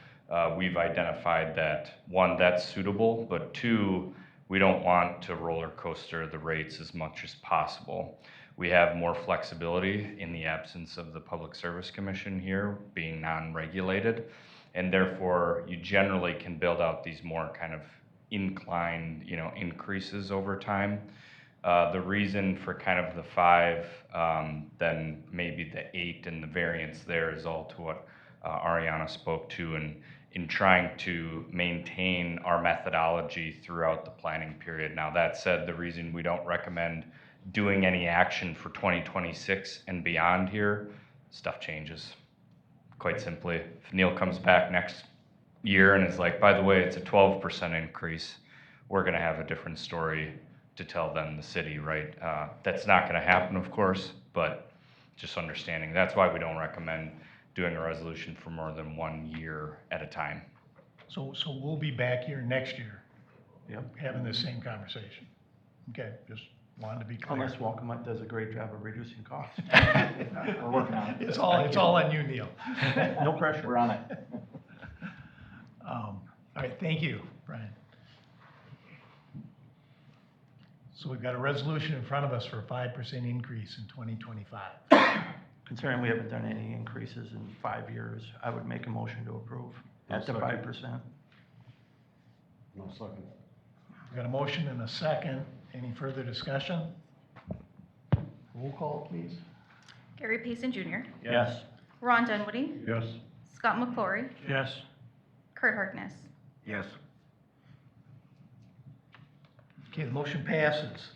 Speaker 12: we've identified that, one, that's suitable, but two, we don't want to roller coaster the rates as much as possible. We have more flexibility in the absence of the Public Service Commission here being non-regulated, and therefore you generally can build out these more kind of inclined, you know, increases over time. The reason for kind of the 5, then maybe the 8 and the variance there is all to what Ariana spoke to in trying to maintain our methodology throughout the planning period. Now that said, the reason we don't recommend doing any action for 2026 and beyond here, stuff changes. Quite simply, if Neil comes back next year and is like, by the way, it's a 12% increase, we're gonna have a different story to tell them, the city, right? That's not gonna happen, of course, but just understanding. That's why we don't recommend doing a resolution for more than 1 year at a time.
Speaker 1: So we'll be back here next year.
Speaker 9: Yep.
Speaker 1: Having this same conversation. Okay, just wanted to be clear.
Speaker 9: Unless Welcome Ed does a great job of reducing costs.
Speaker 13: We're working on it.
Speaker 1: It's all on you, Neil.
Speaker 9: No pressure.
Speaker 13: We're on it.
Speaker 1: All right, thank you, Brian. So we've got a resolution in front of us for a 5% increase in 2025.
Speaker 9: Considering we haven't done any increases in 5 years, I would make a motion to approve at the 5%.
Speaker 13: No second.
Speaker 1: We've got a motion and a second. Any further discussion? Roll call, please.
Speaker 3: Gary Payson Jr.,
Speaker 9: Yes.
Speaker 3: Ron Dunwoody,
Speaker 10: Yes.
Speaker 3: Scott McClory,
Speaker 10: Yes.
Speaker 3: Kurt Harkness.
Speaker 7: Yes.
Speaker 1: Okay, the motion passes.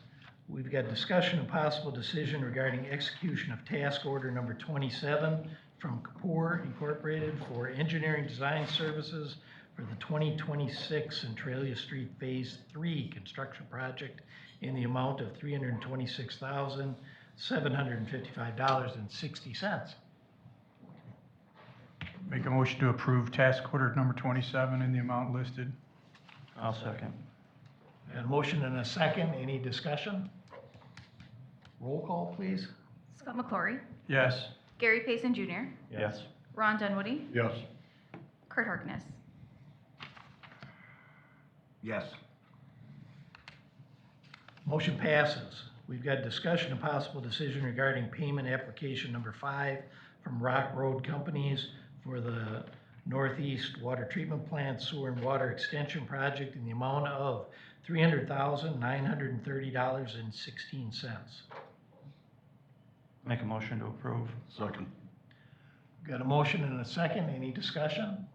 Speaker 1: We've got discussion and possible decision regarding execution of task order number 27 from Kapoor Incorporated for engineering design services for the 2026 Centralia Street Phase 3 construction project in the amount of $326,755.60.
Speaker 10: Make a motion to approve task order number 27 in the amount listed.
Speaker 9: I'll second.
Speaker 1: Got a motion and a second. Any discussion? Roll call, please.
Speaker 3: Scott McClory,
Speaker 10: Yes.
Speaker 3: Gary Payson Jr.,
Speaker 9: Yes.
Speaker 3: Ron Dunwoody,
Speaker 10: Yes.
Speaker 3: Kurt Harkness.
Speaker 7: Yes.
Speaker 1: Motion passes. We've got discussion and possible decision regarding payment application number 5 from Rock Road Companies for the Northeast Water Treatment Plant Sewer and Water Extension Project in the amount of $300,930.16.
Speaker 9: Make a motion to approve.
Speaker 13: Second.
Speaker 1: Got a motion and a second, any discussion?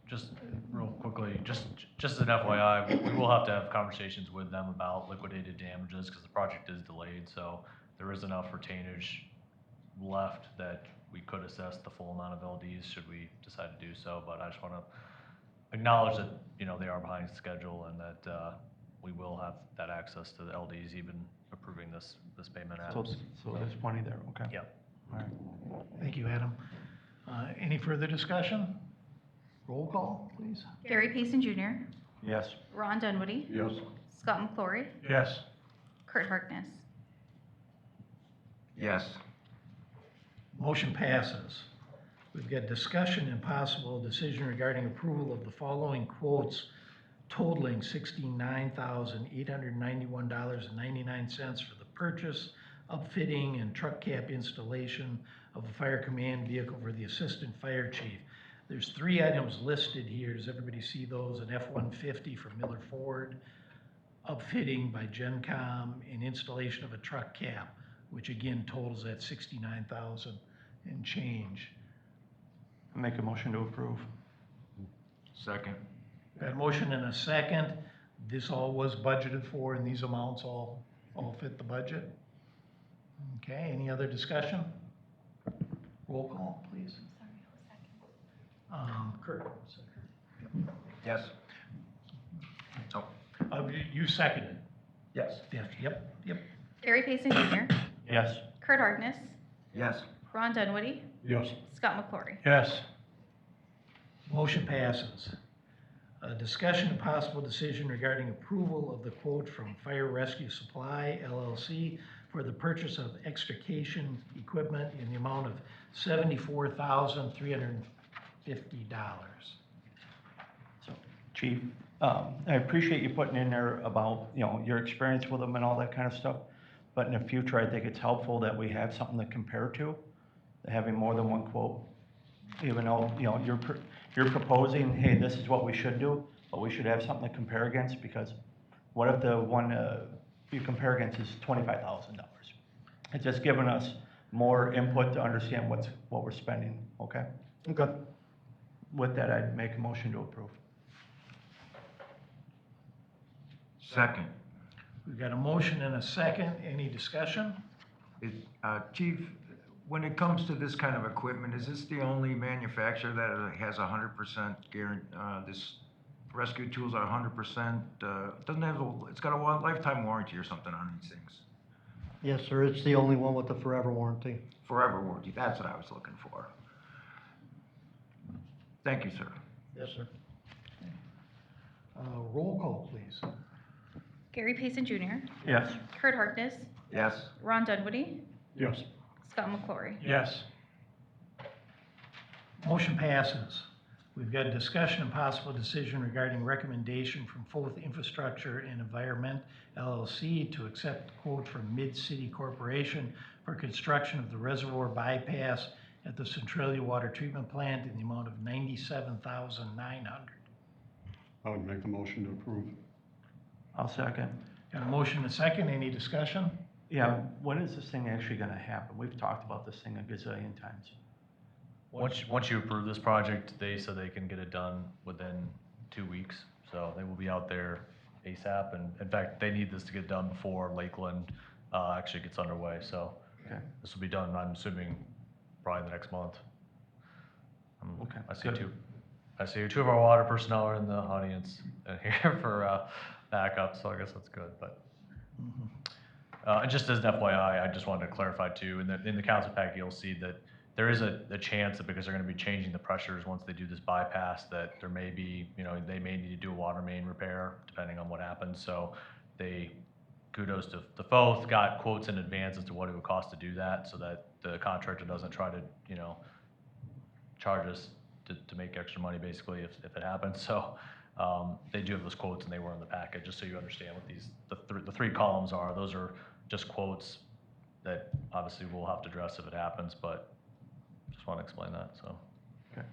Speaker 5: Just real quickly, just as an FYI, we will have to have conversations with them about liquidated damages because the project is delayed, so there is enough retainage left that we could assess the full amount of LDs should we decide to do so, but I just want to acknowledge that, they are behind schedule and that we will have that access to the LDs even approving this payment app.
Speaker 9: So there's plenty there, okay?
Speaker 5: Yep.
Speaker 9: All right.
Speaker 1: Thank you, Adam. Any further discussion? Roll call, please.
Speaker 3: Gary Payson Jr.,
Speaker 9: Yes.
Speaker 3: Ron Dunwoody,
Speaker 13: Yes.
Speaker 3: Scott McClory,
Speaker 10: Yes.
Speaker 3: Kurt Harkness.
Speaker 7: Yes.
Speaker 1: Motion passes. We've got discussion and possible decision regarding approval of the following quotes totaling $69,891.99 for the purchase, upfitting, and truck cap installation of a fire command vehicle for the Assistant Fire Chief. There's 3 items listed here. Does everybody see those? An F-150 from Miller Ford, upfitting by GenCom, and installation of a truck cap, which again totals at $69,000 and change.
Speaker 9: Make a motion to approve.
Speaker 7: Second.
Speaker 1: Got a motion and a second. This all was budgeted for, and these amounts all fit the budget. Okay, any other discussion? Roll call, please. Kurt.
Speaker 7: Yes. Oh,
Speaker 1: You seconded.
Speaker 7: yes.
Speaker 1: Yep.
Speaker 3: Gary Payson Jr.,
Speaker 9: Yes.
Speaker 3: Kurt Harkness,
Speaker 7: Yes.
Speaker 3: Ron Dunwoody,
Speaker 13: Yes.
Speaker 3: Scott McClory.
Speaker 10: Yes.
Speaker 1: Motion passes. Discussion and possible decision regarding approval of the quote from Fire Rescue Supply LLC for the purchase of extrication equipment in the amount of $74,350.
Speaker 9: Chief, I appreciate you putting in there about, your experience with them and all that kind of stuff. But in the future, I think it's helpful that we have something to compare to, having more than one quote. Even though, you're proposing, hey, this is what we should do, but we should have something to compare against, because what if the one you compare against is $25,000? It's just giving us more input to understand what we're spending, okay? Okay. With that, I'd make a motion to approve.
Speaker 7: Second.
Speaker 1: We've got a motion and a second. Any discussion?
Speaker 7: Chief, when it comes to this kind of equipment, is this the only manufacturer that has 100% guarantee, this rescue tools are 100%, doesn't have, it's got a lifetime warranty or something on these things?
Speaker 8: Yes, sir, it's the only one with the forever warranty.
Speaker 7: Forever warranty, that's what I was looking for. Thank you, sir.
Speaker 8: Yes, sir.
Speaker 1: Roll call, please.
Speaker 3: Gary Payson Jr.,
Speaker 9: Yes.
Speaker 3: Kurt Harkness,
Speaker 7: Yes.
Speaker 3: Ron Dunwoody,
Speaker 13: Yes.
Speaker 3: Scott McClory.
Speaker 10: Yes.
Speaker 1: Motion passes. We've got a discussion and possible decision regarding recommendation from Fourth Infrastructure and Environment LLC to accept quote from Mid-City Corporation for construction of the reservoir bypass at the Centralia Water Treatment Plant in the amount of $97,900.
Speaker 13: I would make the motion to approve.
Speaker 9: I'll second.
Speaker 1: Got a motion and a second. Any discussion?
Speaker 9: Yeah, when is this thing actually gonna happen? We've talked about this thing a gazillion times.
Speaker 5: Once you approve this project, they said they can get it done within 2 weeks, so they will be out there ASAP, and in fact, they need this to get done before Lakeland actually gets underway, so
Speaker 9: Okay.
Speaker 5: this will be done, I'm assuming, probably the next month.
Speaker 9: Okay,
Speaker 5: I see
Speaker 9: good.
Speaker 5: two of our water personnel are in the audience here for backup, so I guess that's good, but. And just as an FYI, I just wanted to clarify too, in the council pack, you'll see that there is a chance that because they're gonna be changing the pressures once they do this bypass, that there may be, they may need to do a water main repair, depending on what happens, so kudos to Foth, got quotes in advance as to what it would cost to do that, so that the contractor doesn't try to, charge us to make extra money basically if it happens, so they do have those quotes and they were in the packet, just so you understand what the 3 columns are. Those are just quotes that obviously we'll have to address if it happens, but just want to explain that, so.
Speaker 9: Okay.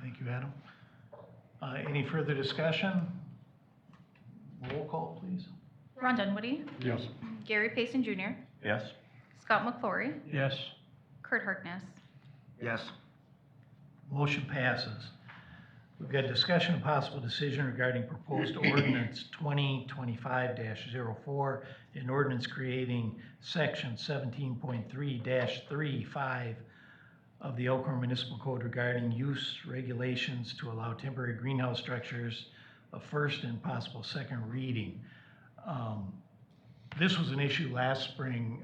Speaker 1: Thank you, Adam. Any further discussion? Roll call, please.
Speaker 3: Ron Dunwoody,
Speaker 13: Yes.
Speaker 3: Gary Payson Jr.,
Speaker 9: Yes.
Speaker 3: Scott McClory,
Speaker 10: Yes.
Speaker 3: Kurt Harkness.
Speaker 7: Yes.
Speaker 1: Motion passes. We've got discussion and possible decision regarding proposed ordinance 2025-04, an ordinance creating section 17.3-35 of the Elkhorn Municipal Code regarding use regulations to allow temporary greenhouse structures, a first and possible second reading. This was an issue last spring.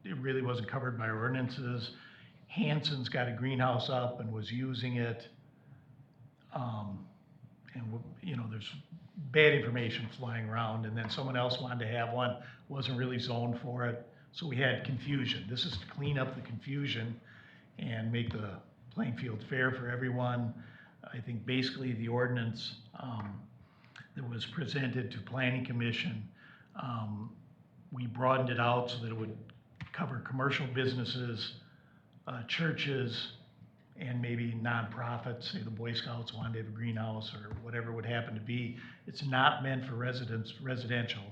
Speaker 1: It really wasn't covered by ordinances. Hanson's got a greenhouse up and was using it. There's bad information flying around, and then someone else wanted to have one, wasn't really zoned for it, so we had confusion. This is to clean up the confusion and make the playing field fair for everyone. I think basically the ordinance that was presented to Planning Commission, we broadened it out so that it would cover commercial businesses, churches, and maybe nonprofits, say the Boy Scouts wanted to have a greenhouse or whatever it would happen to be. It's not meant for residential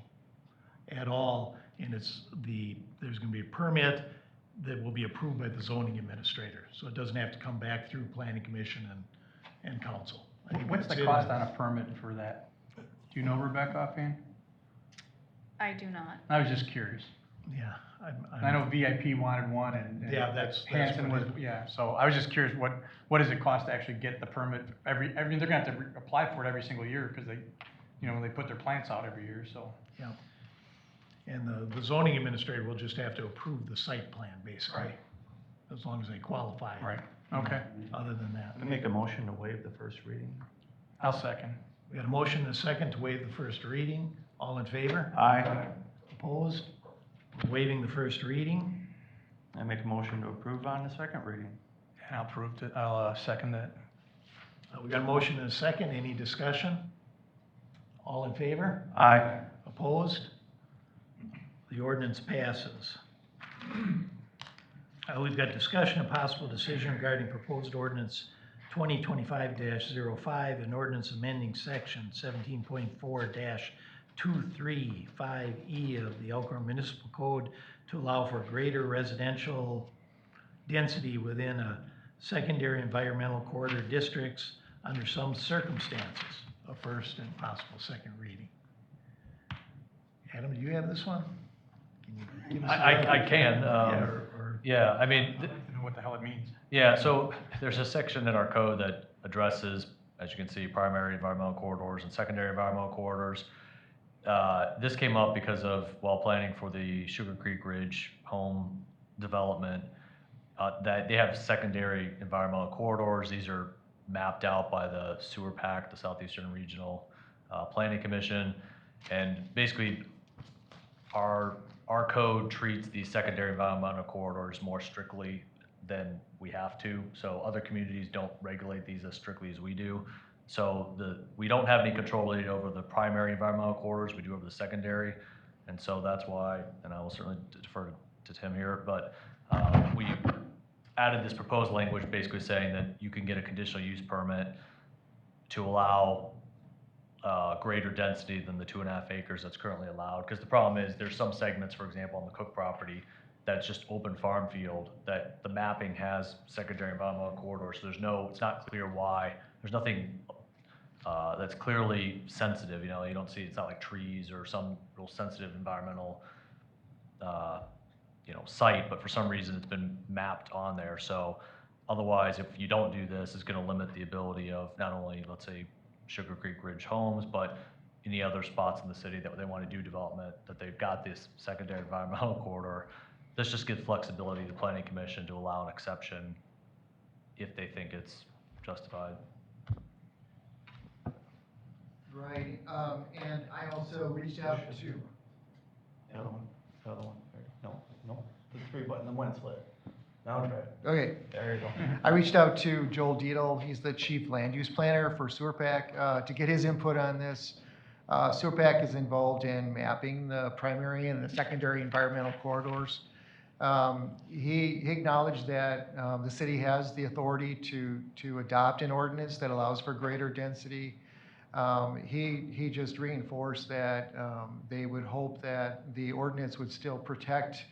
Speaker 1: at all, and there's gonna be a permit that will be approved by the zoning administrator. So it doesn't have to come back through Planning Commission and council. I think
Speaker 10: What's
Speaker 1: that's
Speaker 10: the
Speaker 1: it.
Speaker 10: cost on a permit for that? Do you know, Rebecca, offhand?
Speaker 3: I do not.
Speaker 10: I was just curious.
Speaker 1: Yeah,
Speaker 10: I know VIP wanted one and
Speaker 1: Yeah, that's
Speaker 10: Hanson was,
Speaker 1: what
Speaker 10: yeah, so I was just curious, what does it cost to actually get the permit every, they're gonna have to apply for it every single year, because they, when they put their plants out every year, so.
Speaker 1: Yeah. And the zoning administrator will just have to approve the site plan, basically.
Speaker 10: Right.
Speaker 1: As long as they qualify.
Speaker 10: Right, okay.
Speaker 1: Other than that.
Speaker 9: I make a motion to waive the first reading.
Speaker 10: I'll second.
Speaker 1: We got a motion and a second to waive the first reading. All in favor?
Speaker 9: Aye.
Speaker 1: Opposed? We're waiving the first reading.
Speaker 9: I make a motion to approve on the second reading.
Speaker 10: And I'll second that.
Speaker 1: We got a motion and a second. Any discussion? All in favor?
Speaker 9: Aye.
Speaker 1: Opposed? The ordinance passes. We've got discussion and possible decision regarding proposed ordinance 2025-05, an ordinance amending section 17.4-235E of the Elkhorn Municipal Code to allow for greater residential density within a secondary environmental corridor districts under some circumstances. A first and possible second reading. Adam, do you have this one? Can you give us
Speaker 5: I can.
Speaker 1: Yeah, or
Speaker 5: Yeah, I mean,
Speaker 10: I'd like to know what the hell it means.
Speaker 5: yeah, so there's a section in our code that addresses, as you can see, primary environmental corridors and secondary environmental corridors. This came up because of, while planning for the Sugar Creek Ridge home development, that they have secondary environmental corridors. These are mapped out by the Sewer PAC, the Southeastern Regional Planning Commission. And basically, our code treats these secondary environmental corridors more strictly than we have to. So other communities don't regulate these as strictly as we do. So we don't have any control really over the primary environmental corridors, we do over the secondary. And so that's why, and I will certainly defer to Tim here, but we added this proposed language basically saying that you can get a conditional use permit to allow greater density than the 2.5 acres that's currently allowed. Because the problem is there's some segments, for example, on the Cook property, that's just open farm field, that the mapping has secondary environmental corridors. So it's not clear why. There's nothing that's clearly sensitive, you don't see, it's not like trees or some real sensitive environmental site, but for some reason it's been mapped on there. So otherwise, if you don't do this, it's gonna limit the ability of not only, let's say, Sugar Creek Ridge homes, but any other spots in the city that they want to do development, that they've got this secondary environmental corridor. This just gives flexibility to the Planning Commission to allow an exception if they think it's justified.
Speaker 14: Right, and I also reached out to,
Speaker 9: The other one, no, the 3 button, the one lit. Now try it.
Speaker 14: okay,
Speaker 9: There you go.
Speaker 14: I reached out to Joel Dietl, he's the chief land use planner for Sewer PAC, to get his input on this. Sewer PAC is involved in mapping the primary and the secondary environmental corridors. He acknowledged that the city has the authority to adopt an ordinance that allows for greater density. He just reinforced that they would hope that the ordinance would still protect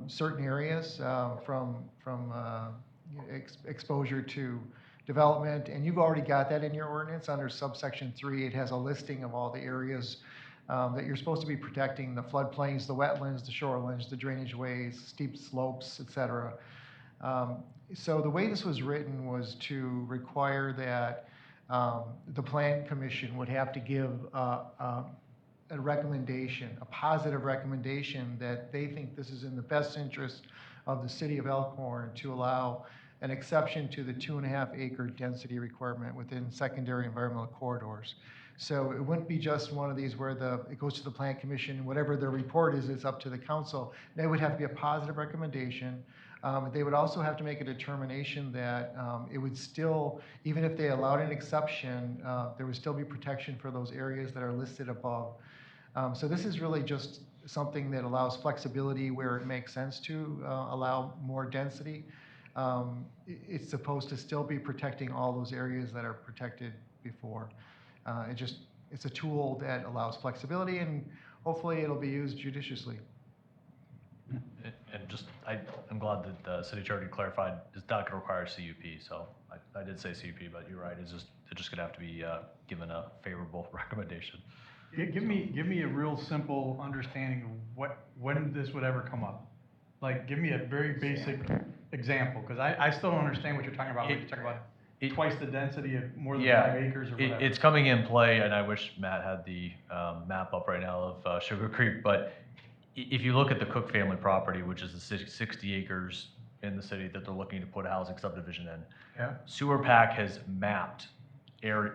Speaker 14: certain areas from exposure to development, and you've already got that in your ordinance under subsection 3. It has a listing of all the areas that you're supposed to be protecting: the floodplains, the wetlands, the shorelands, the drainage ways, steep slopes, et cetera. So the way this was written was to require that the Plan Commission would have to give a recommendation, a positive recommendation, that they think this is in the best interest of the city of Elkhorn to allow an exception to the 2.5 acre density requirement within secondary environmental corridors. So it wouldn't be just one of these where it goes to the Plan Commission, and whatever their report is, it's up to the council. They would have to be a positive recommendation. They would also have to make a determination that it would still, even if they allowed an exception, there would still be protection for those areas that are listed above. So this is really just something that allows flexibility where it makes sense to allow more density. It's supposed to still be protecting all those areas that are protected before. It's a tool that allows flexibility, and hopefully it'll be used judiciously.
Speaker 5: And just, I'm glad that the city attorney clarified it's not gonna require a CUP, so I did say CUP, but you're right, it's just gonna have to be given a favorable recommendation.
Speaker 10: Give me a real simple understanding of when this would ever come up. Like, give me a very basic example, because I still don't understand what you're talking about. When you're talking about twice the density of more than 5 acres or whatever.
Speaker 5: It's coming in play, and I wish Matt had the map up right now of Sugar Creek, but if you look at the Cook family property, which is the 60 acres in the city that they're looking to put a housing subdivision in,
Speaker 10: Yeah.
Speaker 5: Sewer PAC has mapped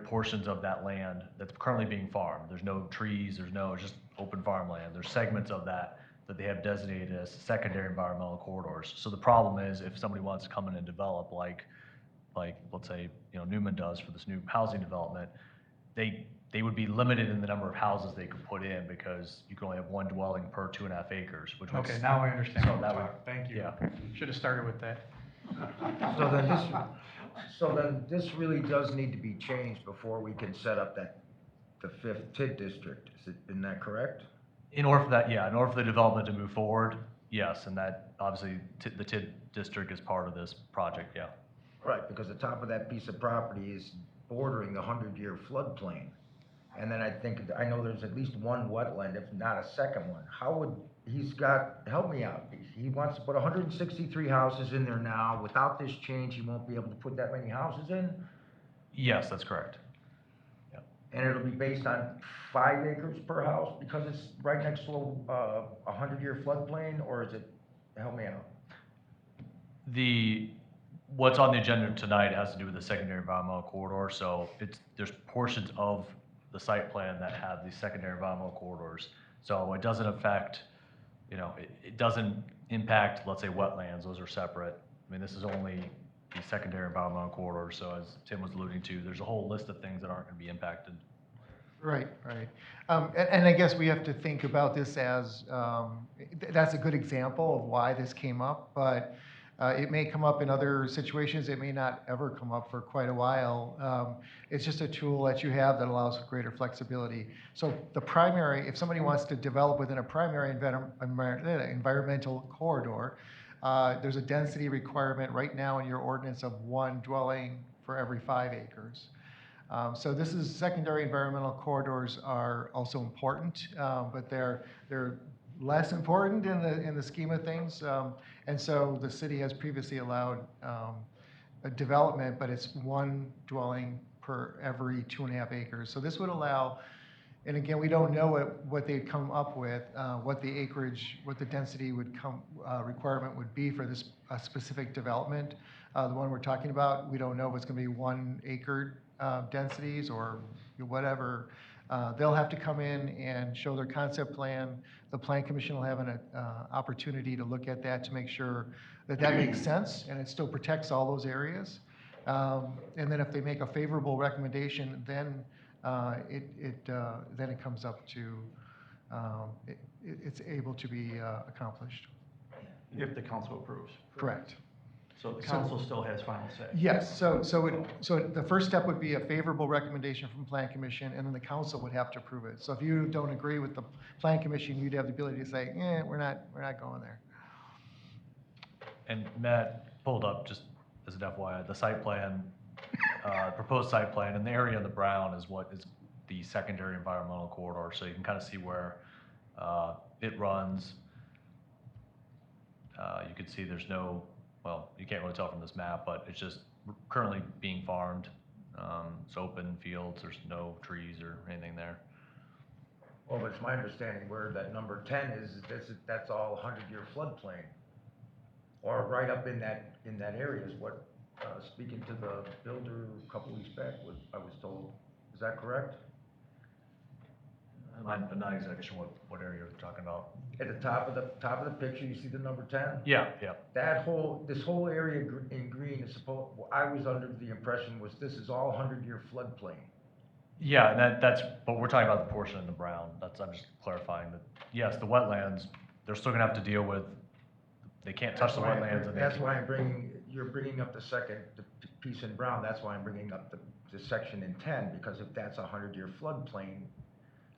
Speaker 5: portions of that land that's currently being farmed. There's no trees, it's just open farmland. There's segments of that they have designated as secondary environmental corridors. So the problem is, if somebody wants to come in and develop, like let's say, Newman does for this new housing development, they would be limited in the number of houses they could put in, because you can only have one dwelling per 2.5 acres, which was.
Speaker 10: Okay, now I understand
Speaker 5: So
Speaker 10: what
Speaker 5: that
Speaker 10: we're
Speaker 5: would-
Speaker 10: talking. Thank you.
Speaker 5: Yeah.
Speaker 10: Should have started with that.
Speaker 7: So then this really does need to be changed before we can set up the 5th TID district. Isn't that correct?
Speaker 5: In order for the development to move forward, yes, and that, obviously, the TID district is part of this project, yeah.
Speaker 7: Right, because the top of that piece of property is bordering the 100-year floodplain. And then I know there's at least one wetland, if not a second one. Help me out. He wants to put 163 houses in there now. Without this change, he won't be able to put that many houses in?
Speaker 5: Yes, that's correct.
Speaker 7: And it'll be based on 5 acres per house because it's right next to a 100-year floodplain, or is it, help me out?
Speaker 5: What's on the agenda tonight has to do with the secondary environmental corridor, so there's portions of the site plan that have these secondary environmental corridors. So it doesn't affect, it doesn't impact, let's say, wetlands, those are separate. I mean, this is only the secondary environmental corridors, so as Tim was alluding to, there's a whole list of things that aren't gonna be impacted.
Speaker 14: Right. And I guess we have to think about this as, that's a good example of why this came up, but it may come up in other situations. It may not ever come up for quite a while. It's just a tool that you have that allows for greater flexibility. So if somebody wants to develop within a primary environmental corridor, there's a density requirement right now in your ordinance of 1 dwelling for every 5 acres. So secondary environmental corridors are also important, but they're less important in the scheme of things. And so the city has previously allowed a development, but it's 1 dwelling per every 2.5 acres. So this would allow, and again, we don't know what they'd come up with, what the acreage, what the density requirement would be for this specific development. The one we're talking about, we don't know if it's gonna be 1 acre densities or whatever. They'll have to come in and show their concept plan. The Plan Commission will have an opportunity to look at that to make sure that makes sense and it still protects all those areas. And then if they make a favorable recommendation, then it comes up to, it's able to be accomplished.
Speaker 9: If the council approves.
Speaker 14: Correct.
Speaker 9: So the council still has final say.
Speaker 14: Yes, so the first step would be a favorable recommendation from Plan Commission, and then the council would have to approve it. So if you don't agree with the Plan Commission, you'd have the ability to say, we're not going there.
Speaker 5: And Matt pulled up, just as an FYI, the site plan, proposed site plan, and the area in the brown is what is the secondary environmental corridor, so you can kind of see where it runs. You can see there's no, well, you can't really tell from this map, but it's just currently being farmed. It's open fields, there's no trees or anything there.
Speaker 7: Well, but it's my understanding where that number 10 is, that's all 100-year floodplain. Or right up in that area is what, speaking to the builder a couple weeks back, I was told. Is that correct?
Speaker 5: I'm not exactly sure what area you're talking about.
Speaker 7: At the top of the picture, you see the number 10?
Speaker 5: Yeah.
Speaker 7: This whole area in green is I was under the impression this is all 100-year floodplain.
Speaker 5: Yeah, and that's, but we're talking about the portion in the brown. I'm just clarifying that, yes, the wetlands, they're still gonna have to deal with, they can't touch the wetlands.
Speaker 7: That's why you're bringing up the piece in brown, that's why I'm bringing up the section in 10, because if that's a 100-year floodplain,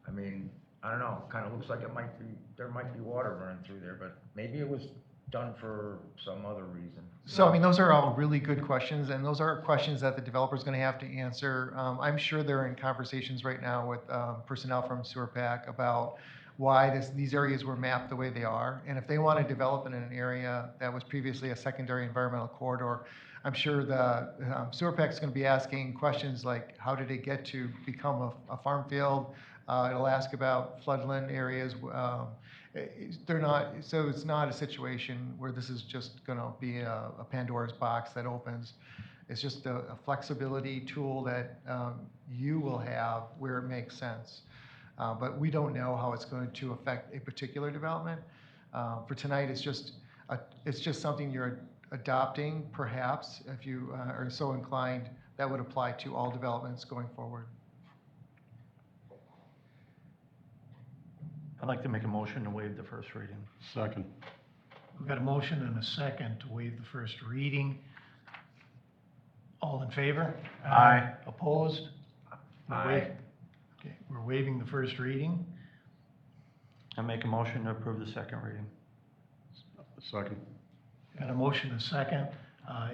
Speaker 7: I mean, I don't know, kind of looks like there might be water running through there, but maybe it was done for some other reason.
Speaker 14: So, I mean, those are all really good questions, and those are questions that the developer's gonna have to answer. I'm sure they're in conversations right now with personnel from SewerPAC about why these areas were mapped the way they are. And if they want to develop in an area that was previously a secondary environmental corridor, I'm sure the SewerPAC is gonna be asking questions like, how did it get to become a farm field? It'll ask about floodland areas. So it's not a situation where this is just gonna be a Pandora's box that opens. It's just a flexibility tool that you will have where it makes sense. But we don't know how it's going to affect a particular development. For tonight, it's just something you're adopting, perhaps, if you are so inclined, that would apply to all developments going forward.
Speaker 9: I'd like to make a motion to waive the first reading.
Speaker 13: Second.
Speaker 1: We've got a motion and a second to waive the first reading. All in favor?
Speaker 9: Aye.
Speaker 1: Opposed?
Speaker 7: Aye.
Speaker 1: Okay, we're waiving the first reading.
Speaker 9: I make a motion to approve the second reading.
Speaker 13: Second.
Speaker 1: Got a motion and a second.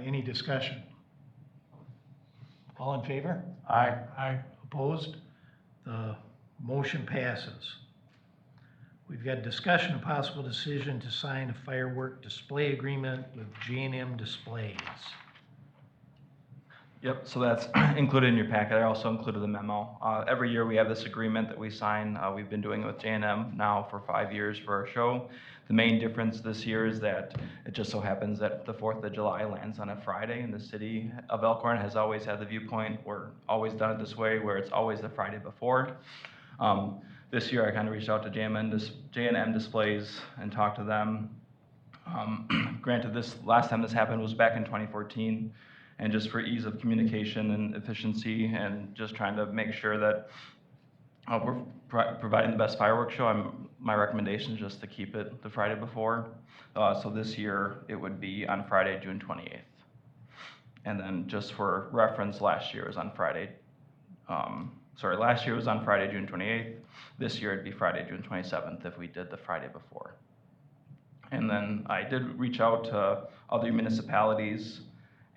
Speaker 1: Any discussion? All in favor?
Speaker 9: Aye.
Speaker 1: Aye. Opposed? The motion passes. We've got discussion and possible decision to sign a firework display agreement with J&M Displays.
Speaker 15: Yep, so that's included in your packet. I also included the memo. Every year we have this agreement that we sign. We've been doing it with J&M now for 5 years for our show. The main difference this year is that it just so happens that the 4th of July lands on a Friday, and the city of Elkhorn has always had the viewpoint, we're always done it this way, where it's always the Friday before. This year I kind of reached out to J&M Displays and talked to them. Granted, this last time this happened was back in 2014, and just for ease of communication and efficiency and just trying to make sure that we're providing the best fireworks show, my recommendation is just to keep it the Friday before. So this year it would be on Friday, June 28th. And then just for reference, last year was on Friday, last year was on Friday, June 28th. This year it'd be Friday, June 27th if we did the Friday before. And then I did reach out to other municipalities,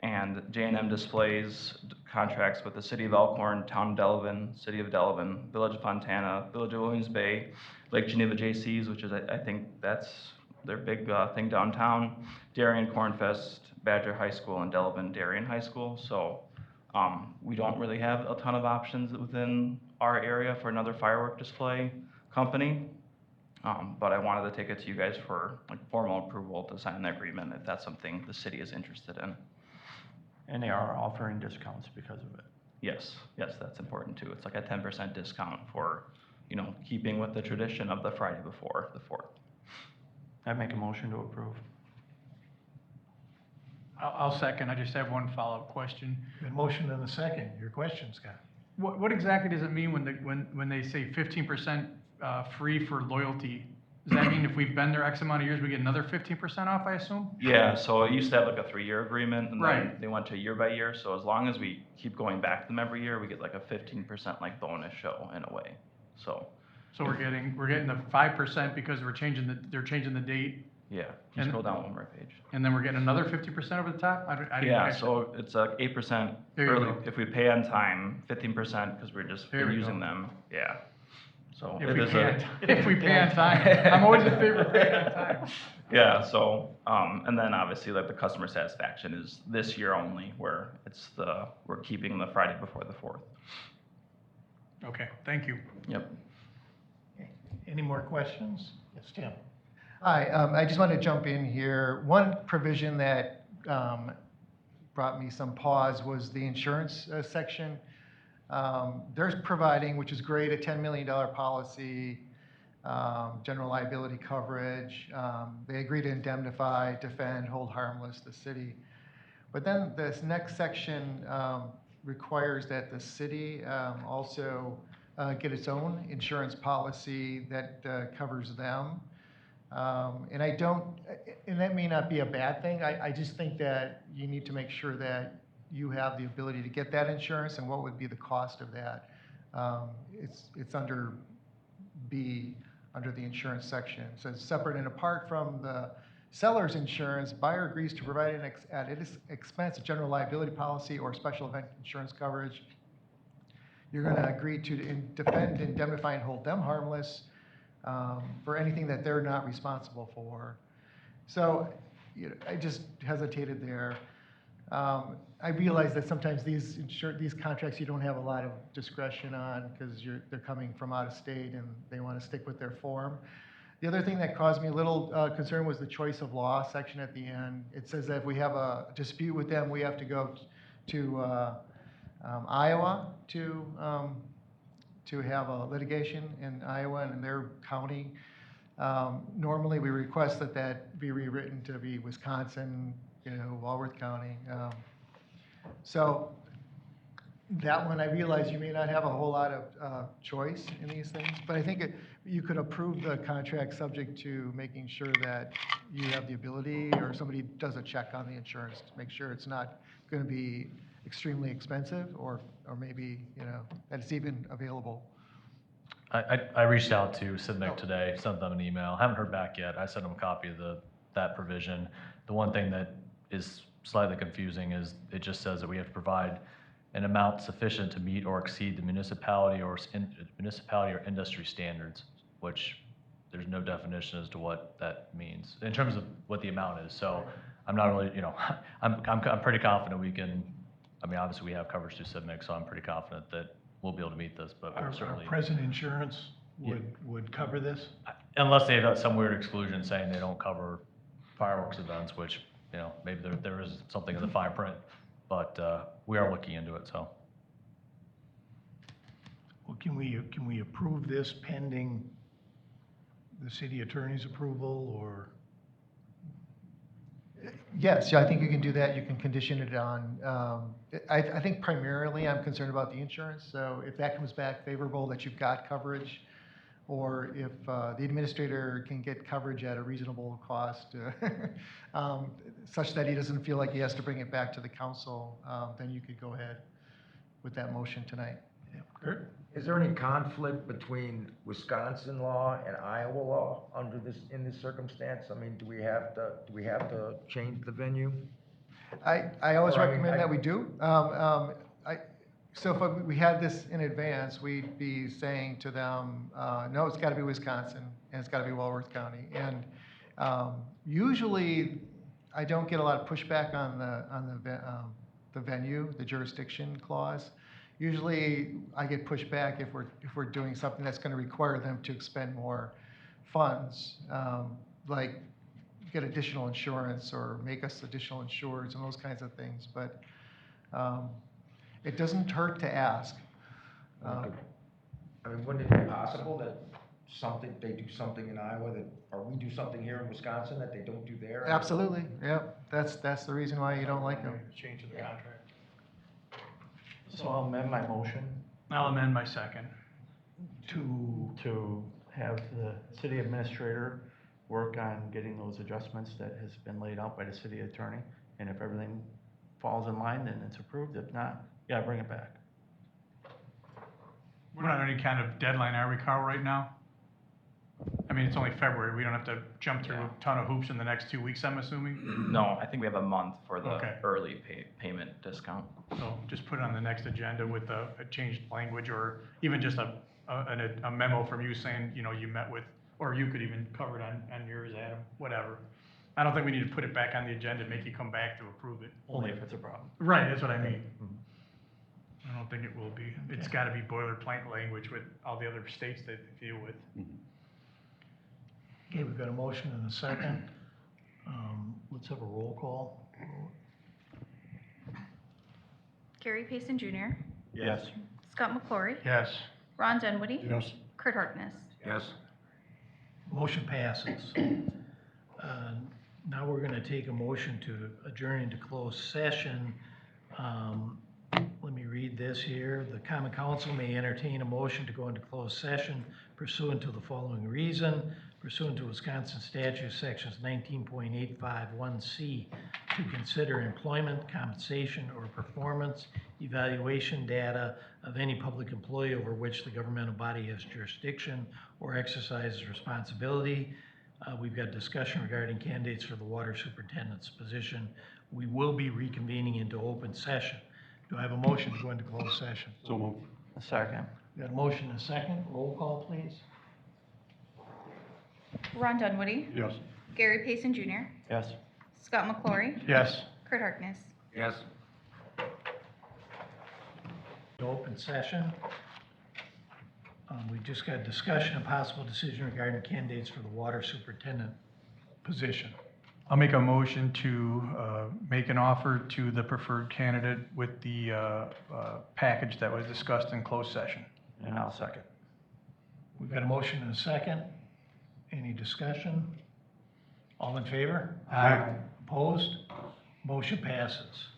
Speaker 15: and J&M Displays contracts with the City of Elkhorn, Town of Delavan, City of Delavan, Village of Fontana, Village of Williams Bay, Lake Geneva JCs, which is, I think that's their big thing downtown, Darien Cornfest, Badger High School, and Delavan Darien High School. So we don't really have a ton of options within our area for another firework display company. But I wanted to take it to you guys for formal approval to sign the agreement if that's something the city is interested in.
Speaker 9: And they are offering discounts because of it.
Speaker 15: Yes, that's important too. It's like a 10% discount for, keeping with the tradition of the Friday before the 4th.
Speaker 9: I make a motion to approve.
Speaker 10: I'll second. I just have one follow-up question.
Speaker 1: Good motion and a second. Your question, Scott.
Speaker 10: What exactly does it mean when they say 15% free for loyalty? Does that mean if we've been there X amount of years, we get another 15% off, I assume?
Speaker 15: Yeah, so it used to have like a 3-year agreement, and then
Speaker 10: Right.
Speaker 15: they went to year by year. So as long as we keep going back to them every year, we get like a 15% bonus show in a way. So
Speaker 10: So we're getting the 5% because they're changing the date,
Speaker 15: Yeah, you
Speaker 10: And-
Speaker 15: scroll down one more page.
Speaker 10: And then we're getting another 50% over the top? I didn't
Speaker 15: Yeah,
Speaker 10: catch
Speaker 15: so it's 8%
Speaker 10: There you
Speaker 15: early,
Speaker 10: go.
Speaker 15: if we pay on time, 15% because we're just
Speaker 10: There
Speaker 15: been
Speaker 10: we
Speaker 15: using
Speaker 10: go.
Speaker 15: them, yeah. So
Speaker 10: If
Speaker 15: it
Speaker 10: we
Speaker 15: is
Speaker 10: pay
Speaker 15: a.
Speaker 10: on, if we pay on time. I'm always in favor of paying on time.
Speaker 15: Yeah, so, and then obviously like the customer satisfaction is this year only, where we're keeping the Friday before the 4th.
Speaker 10: Okay, thank you.
Speaker 15: Yep.
Speaker 1: Any more questions? Yes, Tim?
Speaker 14: Hi, I just wanted to jump in here. One provision that brought me some pause was the insurance section. They're providing, which is great, a $10 million policy, general liability coverage. They agree to indemnify, defend, hold harmless the city. But then this next section requires that the city also get its own insurance policy that covers them. And that may not be a bad thing. I just think that you need to make sure that you have the ability to get that insurance and what would be the cost of that. It's under B, under the insurance section. It says separate and apart from the seller's insurance, buyer agrees to provide at its expense a general liability policy or special event insurance coverage. You're going to agree to defend, indemnify, and hold them harmless for anything that they're not responsible for. So I just hesitated there. I realize that sometimes these contracts you don't have a lot of discretion on because they're coming from out of state and they want to stick with their form. The other thing that caused me a little concern was the choice of law section at the end. It says that if we have a dispute with them, we have to go to Iowa to have a litigation in Iowa and in their county. Normally, we request that be rewritten to be Wisconsin, Walworth County. So that one, I realize you may not have a whole lot of choice in these things, but I think you could approve the contract subject to making sure that you have the ability or somebody does a check on the insurance to make sure it's not going to be extremely expensive or maybe, that it's even available.
Speaker 5: I reached out to CIVMIC today, sent them an email, haven't heard back yet. I sent them a copy of that provision. The one thing that is slightly confusing is it just says that we have to provide an amount sufficient to meet or exceed the municipality or industry standards, which there's no definition as to what that means in terms of what the amount is. So I'm not really, I'm pretty confident we can. I mean, obviously we have coverage through CIVMIC, so I'm pretty confident that we'll be able to meet this. But
Speaker 1: Our
Speaker 5: certainly,
Speaker 1: present insurance would cover this?
Speaker 5: unless they've got some weird exclusion saying they don't cover fireworks events, which maybe there is something in the fine print. But we are looking into it, so.
Speaker 1: Well, can we approve this pending the city attorney's approval, or?
Speaker 14: Yes, I think you can do that. You can condition it on, I think primarily I'm concerned about the insurance. So if that comes back favorable, that you've got coverage, or if the administrator can get coverage at a reasonable cost, such that he doesn't feel like he has to bring it back to the council, then you could go ahead with that motion tonight.
Speaker 1: Yeah. Kurt?
Speaker 7: Is there any conflict between Wisconsin law and Iowa law in this circumstance? I mean, do we have to change the venue?
Speaker 14: I always recommend that we do. So if we had this in advance, we'd be saying to them, no, it's got to be Wisconsin, and it's got to be Walworth County. And usually, I don't get a lot of pushback on the venue, the jurisdiction clause. Usually, I get pushback if we're doing something that's going to require them to expend more funds, like get additional insurance or make us additional insureds and those kinds of things. But it doesn't hurt to ask.
Speaker 7: I mean, wouldn't it be possible that they do something in Iowa or we do something here in Wisconsin that they don't do there?
Speaker 14: Absolutely, yeah. That's the reason why you don't like them.
Speaker 10: Change of the contract.
Speaker 9: So I'll amend my motion
Speaker 10: I'll amend my second.
Speaker 9: to have the city administrator work on getting those adjustments that has been laid out by the city attorney. And if everything falls in line, then it's approved. If not, yeah, bring it back.
Speaker 10: We're not on any kind of deadline, are we, Carl, right now? I mean, it's only February, we don't have to jump through a ton of hoops in the next 2 weeks, I'm assuming?
Speaker 15: No, I think we have a month for the
Speaker 10: Okay.
Speaker 15: early payment discount.
Speaker 10: So just put it on the next agenda with a changed language, or even just a memo from you saying, you know, you met with, or you could even cover it on yours, Adam, whatever. I don't think we need to put it back on the agenda and make you come back to approve it.
Speaker 5: Only if it's a problem.
Speaker 10: Right, that's what I mean. I don't think it will be. It's gotta be boilerplate language with all the other states that they deal with.
Speaker 1: Okay, we've got a motion and a second. Let's have a roll call.
Speaker 3: Gary Payson Jr.,
Speaker 9: Yes.
Speaker 3: Scott McClory,
Speaker 10: Yes.
Speaker 3: Ron Dunwoody,
Speaker 13: Yes.
Speaker 3: Kurt Harkness.
Speaker 7: Yes.
Speaker 1: Motion passes. Now we're gonna take a motion to adjourn into closed session. Let me read this here. The common council may entertain a motion to go into closed session pursuant to the following reason. Pursuant to Wisconsin statute sections 19.851C, to consider employment, compensation, or performance evaluation data of any public employee over which the governmental body has jurisdiction or exercises responsibility. We've got discussion regarding candidates for the water superintendent's position. We will be reconvening into open session. Do I have a motion to go into closed session?
Speaker 13: So moved.
Speaker 9: A second.
Speaker 1: We got a motion and a second. Roll call, please.
Speaker 3: Ron Dunwoody,
Speaker 13: Yes.
Speaker 3: Gary Payson Jr.,
Speaker 9: Yes.
Speaker 3: Scott McClory,
Speaker 10: Yes.
Speaker 3: Kurt Harkness.
Speaker 7: Yes.
Speaker 1: Open session. We just got discussion and possible decision regarding candidates for the water superintendent position.
Speaker 10: I'll make a motion to make an offer to the preferred candidate with the package that was discussed in closed session.
Speaker 9: And I'll second.
Speaker 1: We've got a motion and a second. Any discussion? All in favor?
Speaker 10: Aye.
Speaker 1: Opposed? Motion passes.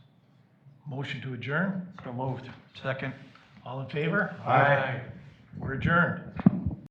Speaker 1: Motion to adjourn?
Speaker 9: So moved.
Speaker 10: Second.
Speaker 1: All in favor?
Speaker 10: Aye.
Speaker 1: We're adjourned.